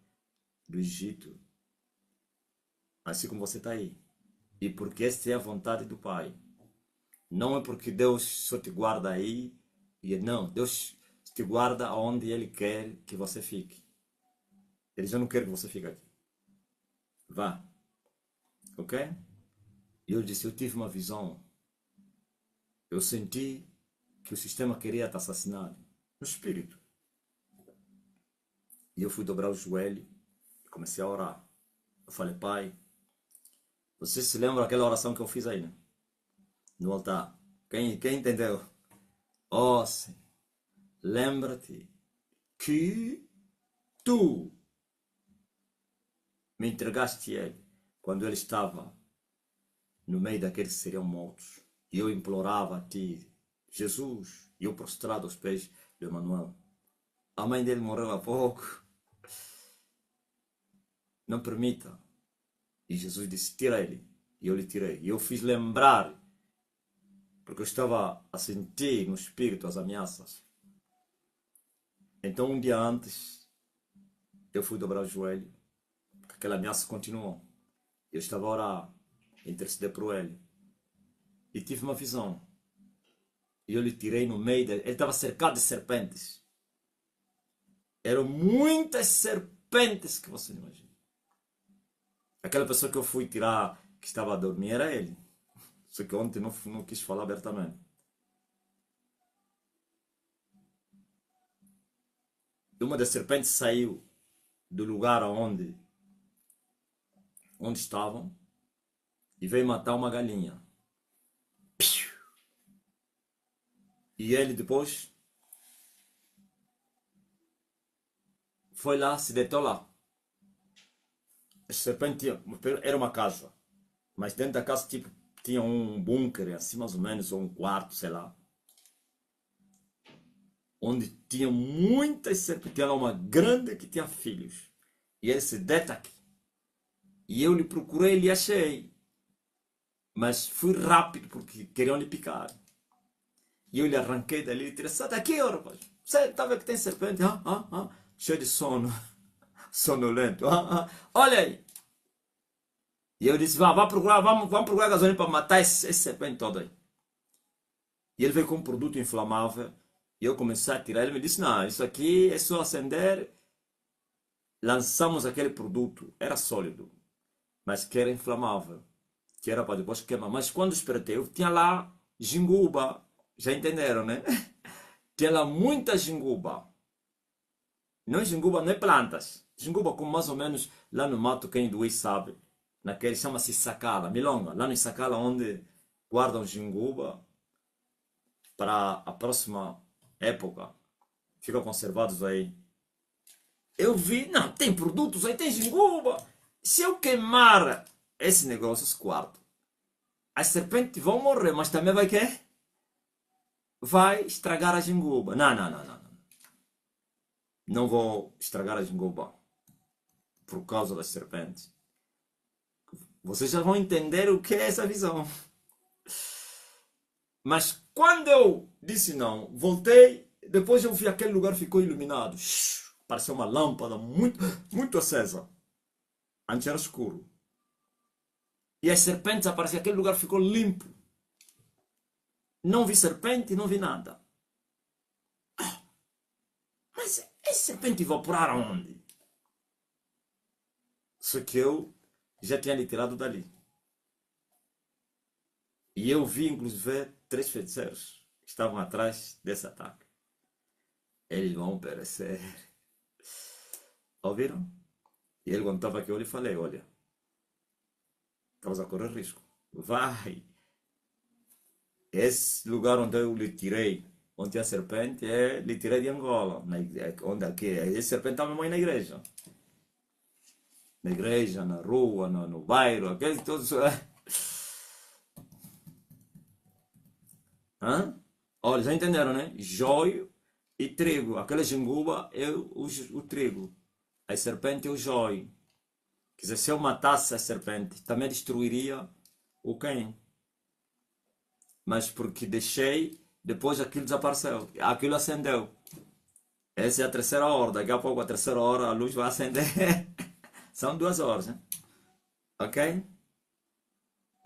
do Egito, assim como você está aí. E porque esta é a vontade do Pai. Não é porque Deus só te guarda aí. Não, Deus te guarda onde Ele quer que você fique. Ele já não quer que você fique aqui. Vá. Ok? E eu disse, eu tive uma visão. Eu senti que o sistema queria te assassinar. No espírito. E eu fui dobrar o joelho e comecei a orar. Eu falei, Pai, você se lembra daquela oração que eu fiz aí, né? No altar? Quem entendeu? Oh, Senhor, lembra-te que tu me entregaste a ele quando ele estava no meio daqueles que seriam mortos. E eu implorava a ti, Jesus, e eu prostrado aos pés de Emanuel. A mãe dele morreu há pouco. Não permita. E Jesus disse, tira ele. E eu lhe tirei. E eu fiz lembrar, porque eu estava a sentir no espírito as ameaças. Então um dia antes, eu fui dobrar o joelho, porque aquela ameaça continuou. Eu estava a orar, a interceder por ele. E tive uma visão. E eu lhe tirei no meio dele. Ele estava cercado de serpentes. Eram muitas serpentes que você não imagina. Aquela pessoa que eu fui tirar, que estava a dormir, era ele. Só que ontem não quis falar abertamente. E uma das serpentes saiu do lugar onde estavam e veio matar uma galinha. E ele depois foi lá, se deitou lá. A serpente era uma casa, mas dentro da casa tipo, tinha um bunker, assim mais ou menos, ou um quarto, sei lá. Onde tinha muitas serpentes, tinha lá uma grande que tinha filhos. E ele se deita aqui. E eu lhe procurei e lhe achei. Mas fui rápido porque queriam lhe picar. E eu lhe arranquei dali e tirei, sai daqui, rapaz. Você está vendo que tem serpente? Cheio de sono. Sonolento. Olha aí. E eu disse, vá procurar, vamos procurar gasolina para matar esse serpente todo aí. E ele veio com um produto inflamável. E eu comecei a tirar. Ele me disse, não, isso aqui é só acender. Lançamos aquele produto. Era sólido. Mas que era inflamável. Que era para depois queimar. Mas quando espreitei, eu tinha lá jinguba. Já entenderam, né? Tinha lá muita jinguba. Não é jinguba, não é plantas. Jinguba como mais ou menos lá no mato, quem do sabe. Naquele chama-se sacala, milonga. Lá no sacala onde guardam jinguba para a próxima época. Ficam conservados aí. Eu vi, não, tem produtos aí, tem jinguba. Se eu queimar esse negócio, esse quarto, as serpentes vão morrer, mas também vai quê? Vai estragar a jinguba. Não. Não vou estragar a jinguba por causa das serpentes. Vocês já vão entender o que é essa visão. Mas quando eu disse não, voltei, depois eu vi aquele lugar ficou iluminado. Pareceu uma lâmpada muito acesa. Antes era escuro. E as serpentes apareciam, aquele lugar ficou limpo. Não vi serpente, não vi nada. Mas esse serpente evaporaram onde? Só que eu já tinha lhe tirado dali. E eu vi, inclusive, 3 feiticeiros que estavam atrás desse ataque. Eles vão perecer. Ouviram? E ele, quando estava aqui, eu lhe falei, olha, estavas a correr risco. Vai. Esse lugar onde eu lhe tirei, onde tinha serpente, lhe tirei de Angola. Onde aqui, esse serpente estava mesmo aí na igreja. Na igreja, na rua, no bairro, aqueles todos. Olha, já entenderam, né? Joio e trigo. Aquela jinguba é o trigo. A serpente é o joio. Quer dizer, se eu matasse a serpente, também destruiria o quem. Mas porque deixei, depois aquilo desapareceu. Aquilo acendeu. Essa é a terceira hora. Daqui a pouco, a terceira hora, a luz vai acender. São 2 horas, né? Ok?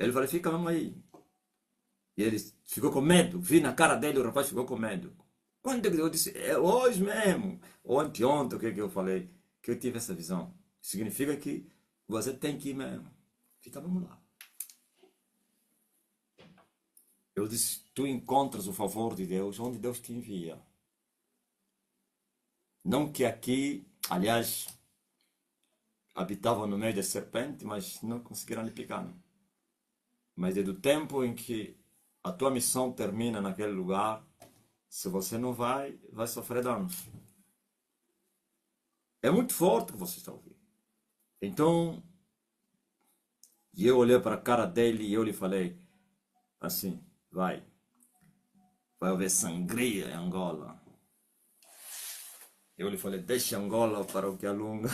Ele falou, fica mesmo aí. E ele ficou com medo. Vi na cara dele, o rapaz ficou com medo. Quando eu disse, é hoje mesmo. Ontem, o que eu falei? Que eu tive essa visão. Significa que você tem que ir mesmo. Fica, vamos lá. Eu disse, tu encontras o favor de Deus onde Deus te envia. Não que aqui, aliás, habitavam no meio da serpente, mas não conseguiram lhe picar. Não. Mas é do tempo em que a tua missão termina naquele lugar, se você não vai, vai sofrer danos. É muito forte o que você está ouvindo. Então, eu olhei para a cara dele e eu lhe falei assim, vai haver sangria em Angola. Eu lhe falei, deixa Angola para o que alunga.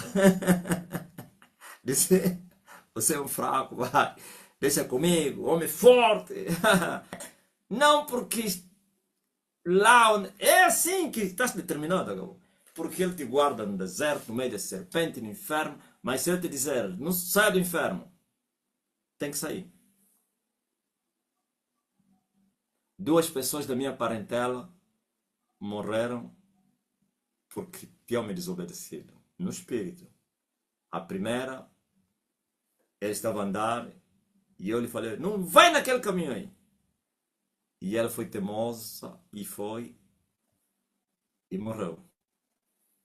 Disse, você é um fraco, vai, deixa comigo, homem forte. Não porque lá é assim que estás determinado, porque ele te guarda no deserto, no meio da serpente, no inferno, mas se ele te dizer, não saia do inferno, tem que sair. 2 pessoas da minha parentela morreram porque tinham me desobedecido, no espírito. A primeira, ele estava a andar e eu lhe falei, não vai naquele caminho aí. E ela foi teimosa e foi e morreu.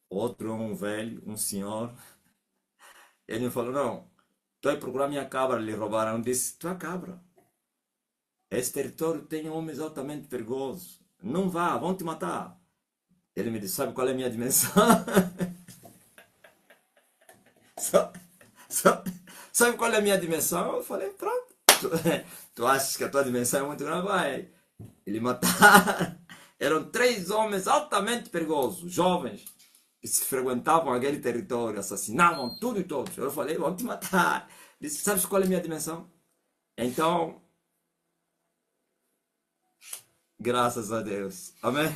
Outro, um velho, um senhor, ele me falou, não, tu vai procurar minha cabra, lhe roubaram. Eu disse, tu é cabra. Esse território tem homens altamente perigosos. Não vá, vão te matar. Ele me disse, sabe qual é a minha dimensão? Sabe qual é a minha dimensão? Eu falei, pronto. Tu achas que a tua dimensão é muito grande? Vai. Ele mataram. Eram 3 homens altamente perigosos, jovens, que se frequentavam aquele território, assassinavam tudo e todos. Eu falei, vão te matar. Disse, sabes qual é a minha dimensão? Então, graças a Deus. Amém?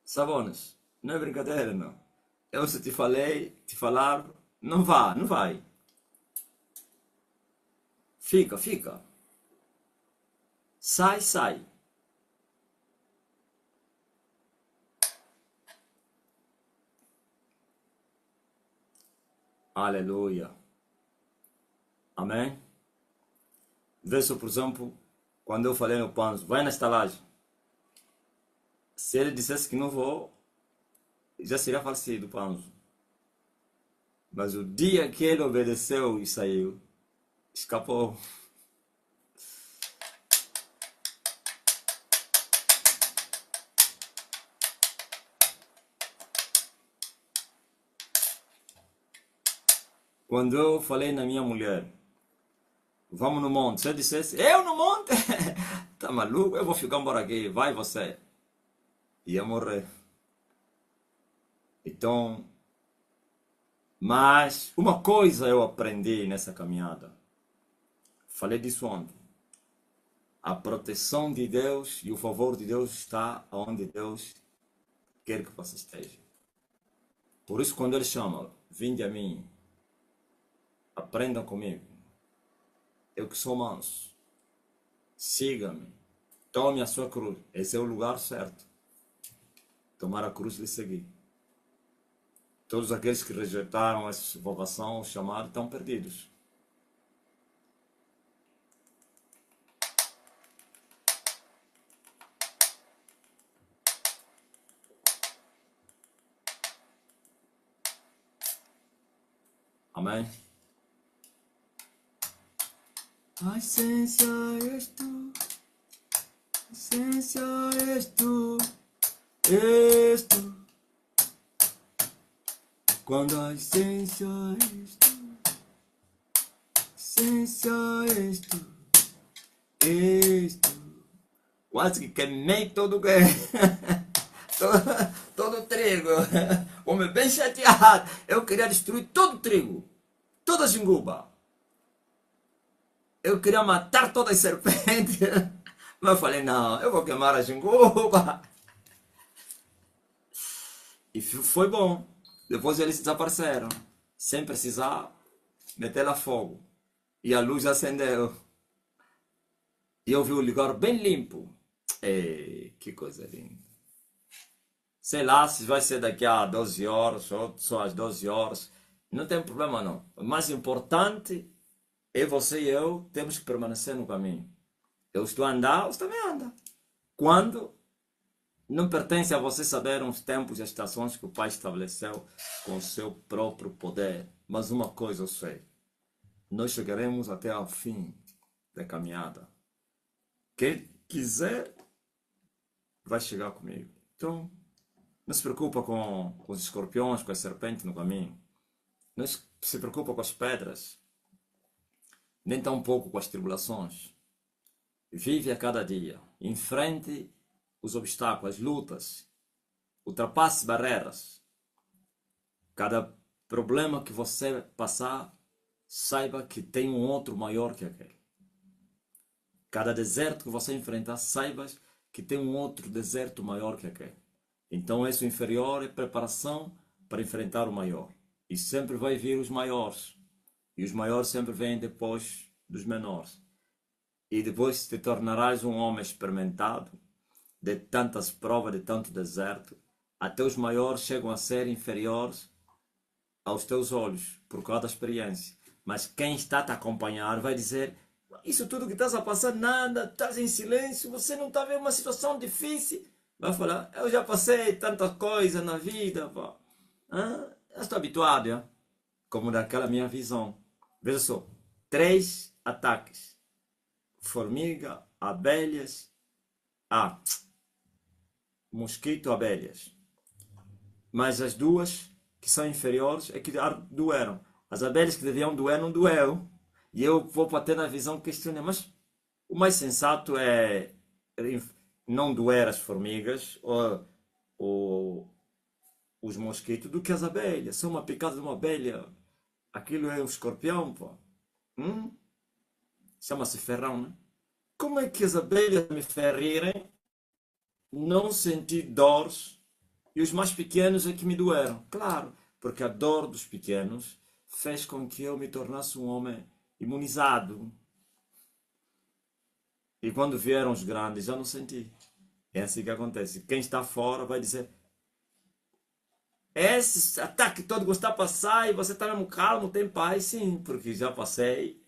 Sabonas, não é brincadeira, não. Eu se te falei, te falar, não vá, não vai. Fica, fica. Sai, sai. Aleluia. Amém? Vê só, por exemplo, quando eu falei no Panzo, vai na estalagem. Se ele dissesse que não vou, já seria falecido o Panzo. Mas o dia que ele obedeceu e saiu, escapou. Quando eu falei na minha mulher, vamos no monte, se eu dissesse, eu no monte? Tá maluco? Eu vou ficar embora aqui, vai você. Ia morrer. Então, mas uma coisa eu aprendi nessa caminhada. Falei disso ontem. A proteção de Deus e o favor de Deus está onde Deus quer que você esteja. Por isso, quando Ele chama, vinde a mim, aprendam comigo. Eu que sou manso. Siga-me. Tome a sua cruz. Esse é o lugar certo. Tomar a cruz e lhe seguir. Todos aqueles que rejeitaram essa vocação, o chamado, estão perdidos. Amém? A essência és tu, a essência és tu, és tu. Quando a essência és tu, a essência és tu, és tu. Quase que queimei todo, todo, todo o trigo. Homem bem chateado. Eu queria destruir todo o trigo. Toda a jinguba. Eu queria matar todas as serpentes. Mas eu falei, não, eu vou queimar a jinguba. E foi bom. Depois eles desapareceram. Sem precisar meter lá fogo. E a luz acendeu. E eu vi o lugar bem limpo. Ei, que coisa linda. Sei lá se vai ser daqui a 12 horas ou só às 12 horas. Não tem problema não. O mais importante é você e eu temos que permanecer no caminho. Eu estou a andar, você também anda. Quando não pertence a você saber os tempos e as estações que o Pai estabeleceu com o seu próprio poder. Mas uma coisa eu sei. Nós chegaremos até ao fim da caminhada. Quem quiser vai chegar comigo. Então, não se preocupa com os escorpiões, com as serpentes no caminho. Não se preocupa com as pedras. Nem tão pouco com as tribulações. Vive a cada dia. Enfrente os obstáculos, as lutas. Ultrapasse barreiras. Cada problema que você passar, saiba que tem um outro maior que aquele. Cada deserto que você enfrentar, saiba que tem um outro deserto maior que aquele. Então esse inferior é preparação para enfrentar o maior. E sempre vai vir os maiores. E os maiores sempre vêm depois dos menores. E depois te tornarás um homem experimentado, de tantas provas, de tanto deserto. Até os maiores chegam a ser inferiores aos teus olhos, por causa da experiência. Mas quem está a te acompanhar vai dizer, isso tudo que estás a passar, nada, estás em silêncio, você não está vendo uma situação difícil. Vai falar, eu já passei tanta coisa na vida, pá. Eu estou habituado, hein? Como daquela minha visão. Veja só, 3 ataques. Formiga, abelhas, mosquito, abelhas. Mas as duas que são inferiores é que doeram. As abelhas que deviam doer não doeu. E eu vou bater na visão questionar, mas o mais sensato é não doer as formigas ou os mosquitos do que as abelhas. Se uma picada de uma abelha, aquilo é um escorpião, pô. Chama-se ferrão, né? Como é que as abelhas me ferirem, não senti dores, e os mais pequenos é que me doeram? Claro, porque a dor dos pequenos fez com que eu me tornasse um homem imunizado. E quando vieram os grandes, eu não senti. É assim que acontece. Quem está fora vai dizer, esse ataque todo você está a passar e você está mesmo calmo, tem paz? Sim, porque já passei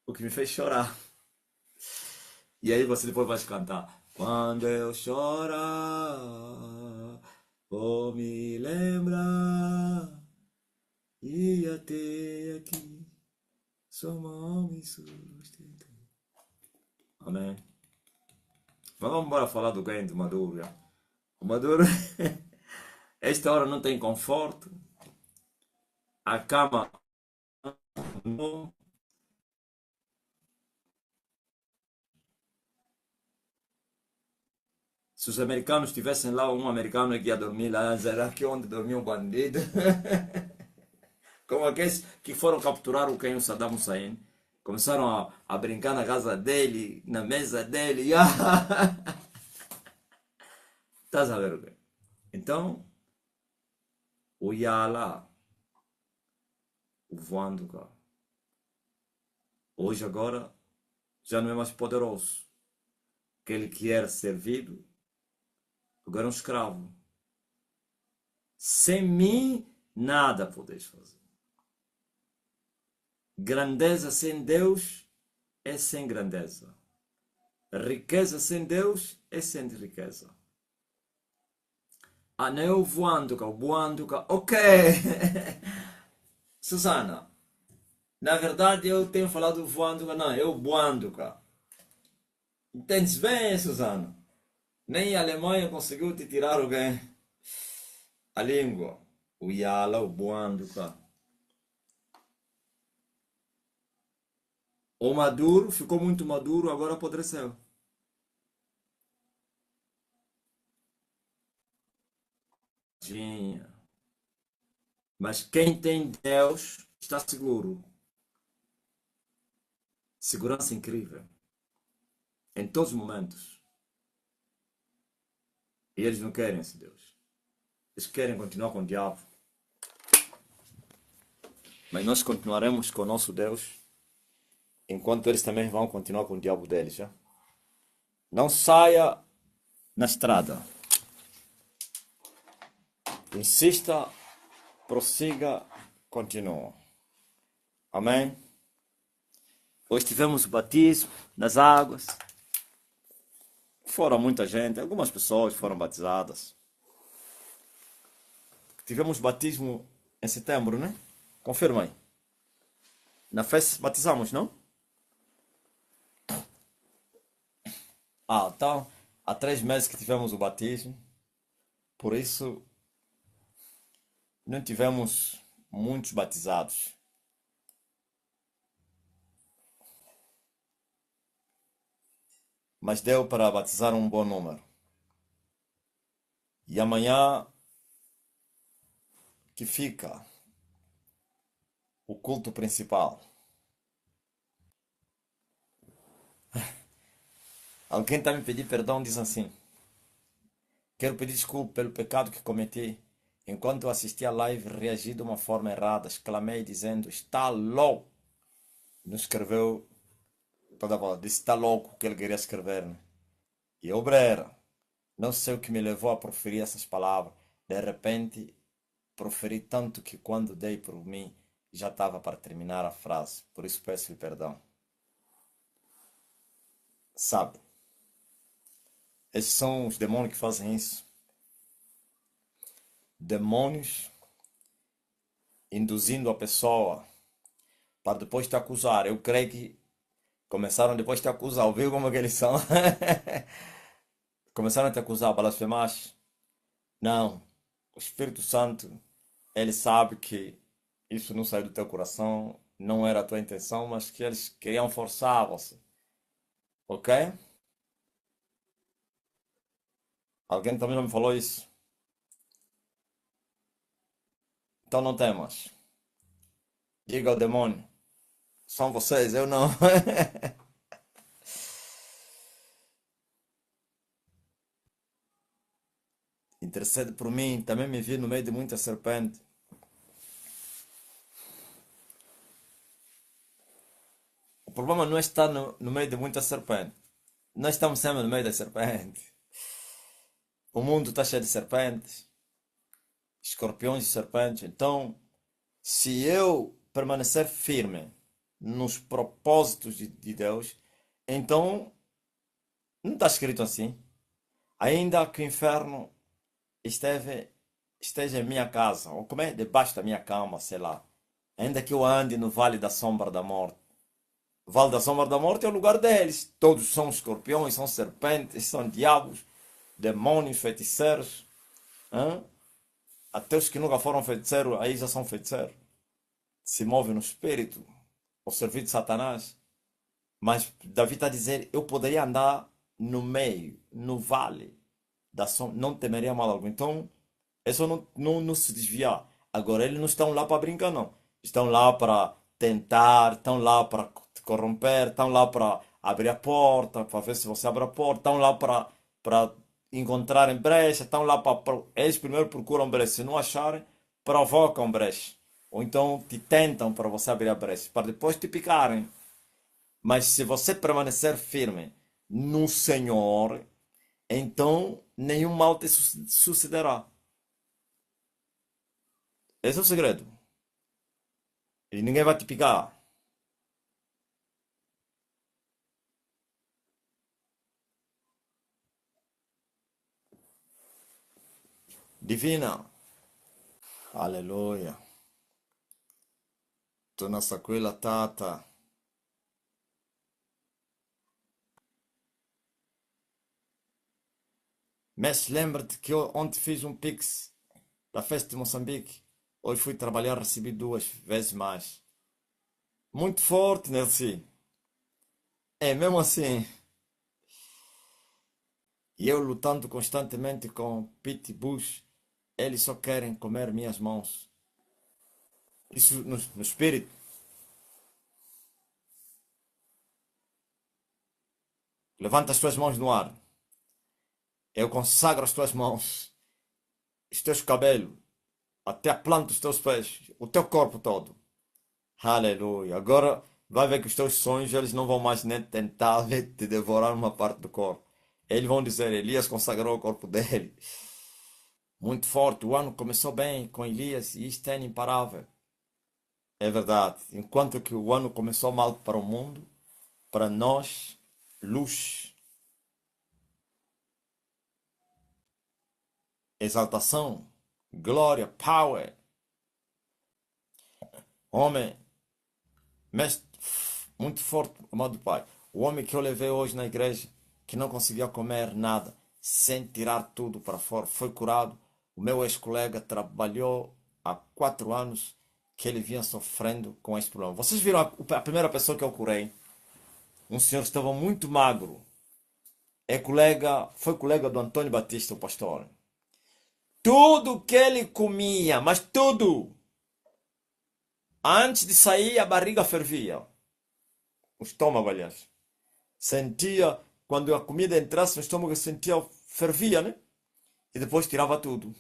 o que me fez chorar. E aí você depois vai cantar. Quando eu chorar, vou me lembrar e até aqui sou mal me sustentar. Amém. Mas vamos embora falar do ganho do Maduro. Já. O Maduro, esta hora não tem conforto. A cama não. Se os americanos tivessem lá, um americano que ia dormir lá, será que onde dormia um bandido? Como aqueles que foram capturar o Saddam Hussein. Começaram a brincar na casa dele, na mesa dele. Estás a ver o quê? Então, o Yala, o voando cá, hoje agora já não é mais poderoso. Aquele que era servido, agora é um escravo. Sem mim, nada podes fazer. Grandeza sem Deus é sem grandeza. Riqueza sem Deus é sem riqueza. Não é o voando cá. Ok. Susana, na verdade eu tenho falado voando cá. Não, é o voando cá. Entendes bem, Susana? Nem a Alemanha conseguiu te tirar o bem. A língua. O Yala, o voando cá. O maduro ficou muito maduro, agora apodreceu. Tinha. Mas quem tem Deus está seguro. Segurança incrível. Em todos os momentos. E eles não querem esse Deus. Eles querem continuar com o diabo. Mas nós continuaremos com o nosso Deus. Enquanto eles também vão continuar com o diabo deles. Já? Não saia na estrada. Insista, prossiga, continua. Amém? Hoje tivemos o batismo nas águas. Foram muita gente, algumas pessoas foram batizadas. Tivemos batismo em setembro, né? Confirma aí. Na festa batizamos, não? Então, há 3 meses que tivemos o batismo. Por isso, não tivemos muitos batizados. Mas deu para batizar um bom número. E amanhã que fica o culto principal. Alguém está me pedindo perdão, diz assim: quero pedir desculpa pelo pecado que cometi. Enquanto eu assisti a live, reagi de uma forma errada. Exclamei dizendo: está louco. Não escreveu toda a bola. Disse: está louco o que ele queria escrever. Né? E obreira. Não sei o que me levou a proferir essas palavras. De repente, proferi tanto que quando dei por mim, já estava para terminar a frase. Por isso peço-lhe perdão. Sabe? Esses são os demônios que fazem isso. Demônios induzindo a pessoa para depois te acusar. Eu creio que começaram depois de te acusar. Ouviu como é que eles são? Começaram a te acusar, blasfemaste. Não. O Espírito Santo, ele sabe que isso não saiu do teu coração, não era a tua intenção, mas que eles queriam forçar você. Ok? Alguém também já me falou isso. Então não temas. Diga ao demônio. São vocês, eu não. Intercede por mim. Também me vi no meio de muita serpente. O problema não está no meio de muita serpente. Nós estamos sempre no meio da serpente. O mundo está cheio de serpentes. Escorpiões e serpentes. Então, se eu permanecer firme nos propósitos de Deus, então não está escrito assim. Ainda que o inferno esteja em minha casa, ou como é? Debaixo da minha cama, sei lá. Ainda que eu ande no vale da sombra da morte. O vale da sombra da morte é o lugar deles. Todos são escorpiões, são serpentes, são diabos, demônios, feiticeiros. Hã? Até os que nunca foram feiticeiros, aí já são feiticeiros. Se movem no espírito, ao serviço de Satanás. Mas Davi está a dizer: eu poderia andar no meio, no vale da sombra, não temeria mal algum. Então, é só não se desviar. Agora, eles não estão lá para brincar, não. Estão lá para tentar, estão lá para te corromper, estão lá para abrir a porta, para ver se você abre a porta, estão lá para encontrarem brecha, estão lá para. Eles primeiro procuram brecha, se não acharem, provocam brecha. Ou então te tentam para você abrir a brecha, para depois te picarem. Mas se você permanecer firme no Senhor, então nenhum mal te sucederá. Esse é o segredo. E ninguém vai te picar. Divina. Aleluia. Tunasakwila tata. Mas lembra-te que eu ontem fiz um pix da festa de Moçambique. Hoje fui trabalhar, recebi 2 vezes mais. Muito forte, Nelson. É mesmo assim. E eu lutando constantemente com Pete Bush. Eles só querem comer minhas mãos. Isso no espírito. Levanta as tuas mãos no ar. Eu consagro as tuas mãos, os teus cabelos, até a planta dos teus pés, o teu corpo todo. Aleluia. Agora vai ver que os teus sonhos eles não vão mais nem tentar te devorar uma parte do corpo. Eles vão dizer, Elias consagrou o corpo dele. Muito forte. O ano começou bem com Elias e isto é imparável. É verdade. Enquanto que o ano começou mal para o mundo, para nós, luz, exaltação, glória, power. Homem, mestre, muito forte, amado Pai. O homem que eu levei hoje na igreja, que não conseguia comer nada, sem tirar tudo para fora, foi curado. O meu ex-colega trabalhou há 4 anos que ele vinha sofrendo com esse problema. Vocês viram a primeira pessoa que eu curei? Um senhor que estava muito magro. Foi colega do Antônio Batista, o pastor. Tudo que ele comia, mas tudo, antes de sair a barriga fervia. O estômago, aliás. Sentia, quando a comida entrasse no estômago, sentia, fervia, né? E depois tirava tudo.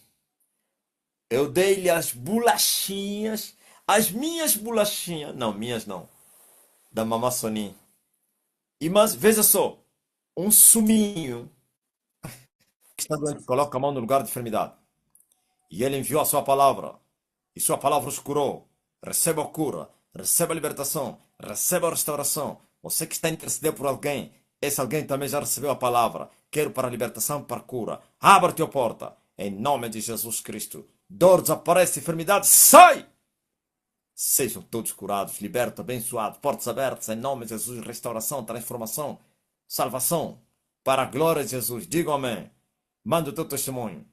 Eu dei-lhe as bolachinhas, as minhas bolachinhas, não, minhas não, da Mamá Soninha. E mas, veja só, um suminho que está doente, coloca a mão no lugar de enfermidade. E ele enviou a sua palavra, e sua palavra os curou. Receba a cura, receba a libertação, receba a restauração. Você que está a interceder por alguém, esse alguém também já recebeu a palavra. Quero para a libertação, para a cura. Abra-te a porta, em nome de Jesus Cristo. Dor desaparece, enfermidade sai! Sejam todos curados, libertos, abençoados, portas abertas, em nome de Jesus. Restauração, transformação, salvação, para a glória de Jesus. Diga amém. Manda o teu testemunho.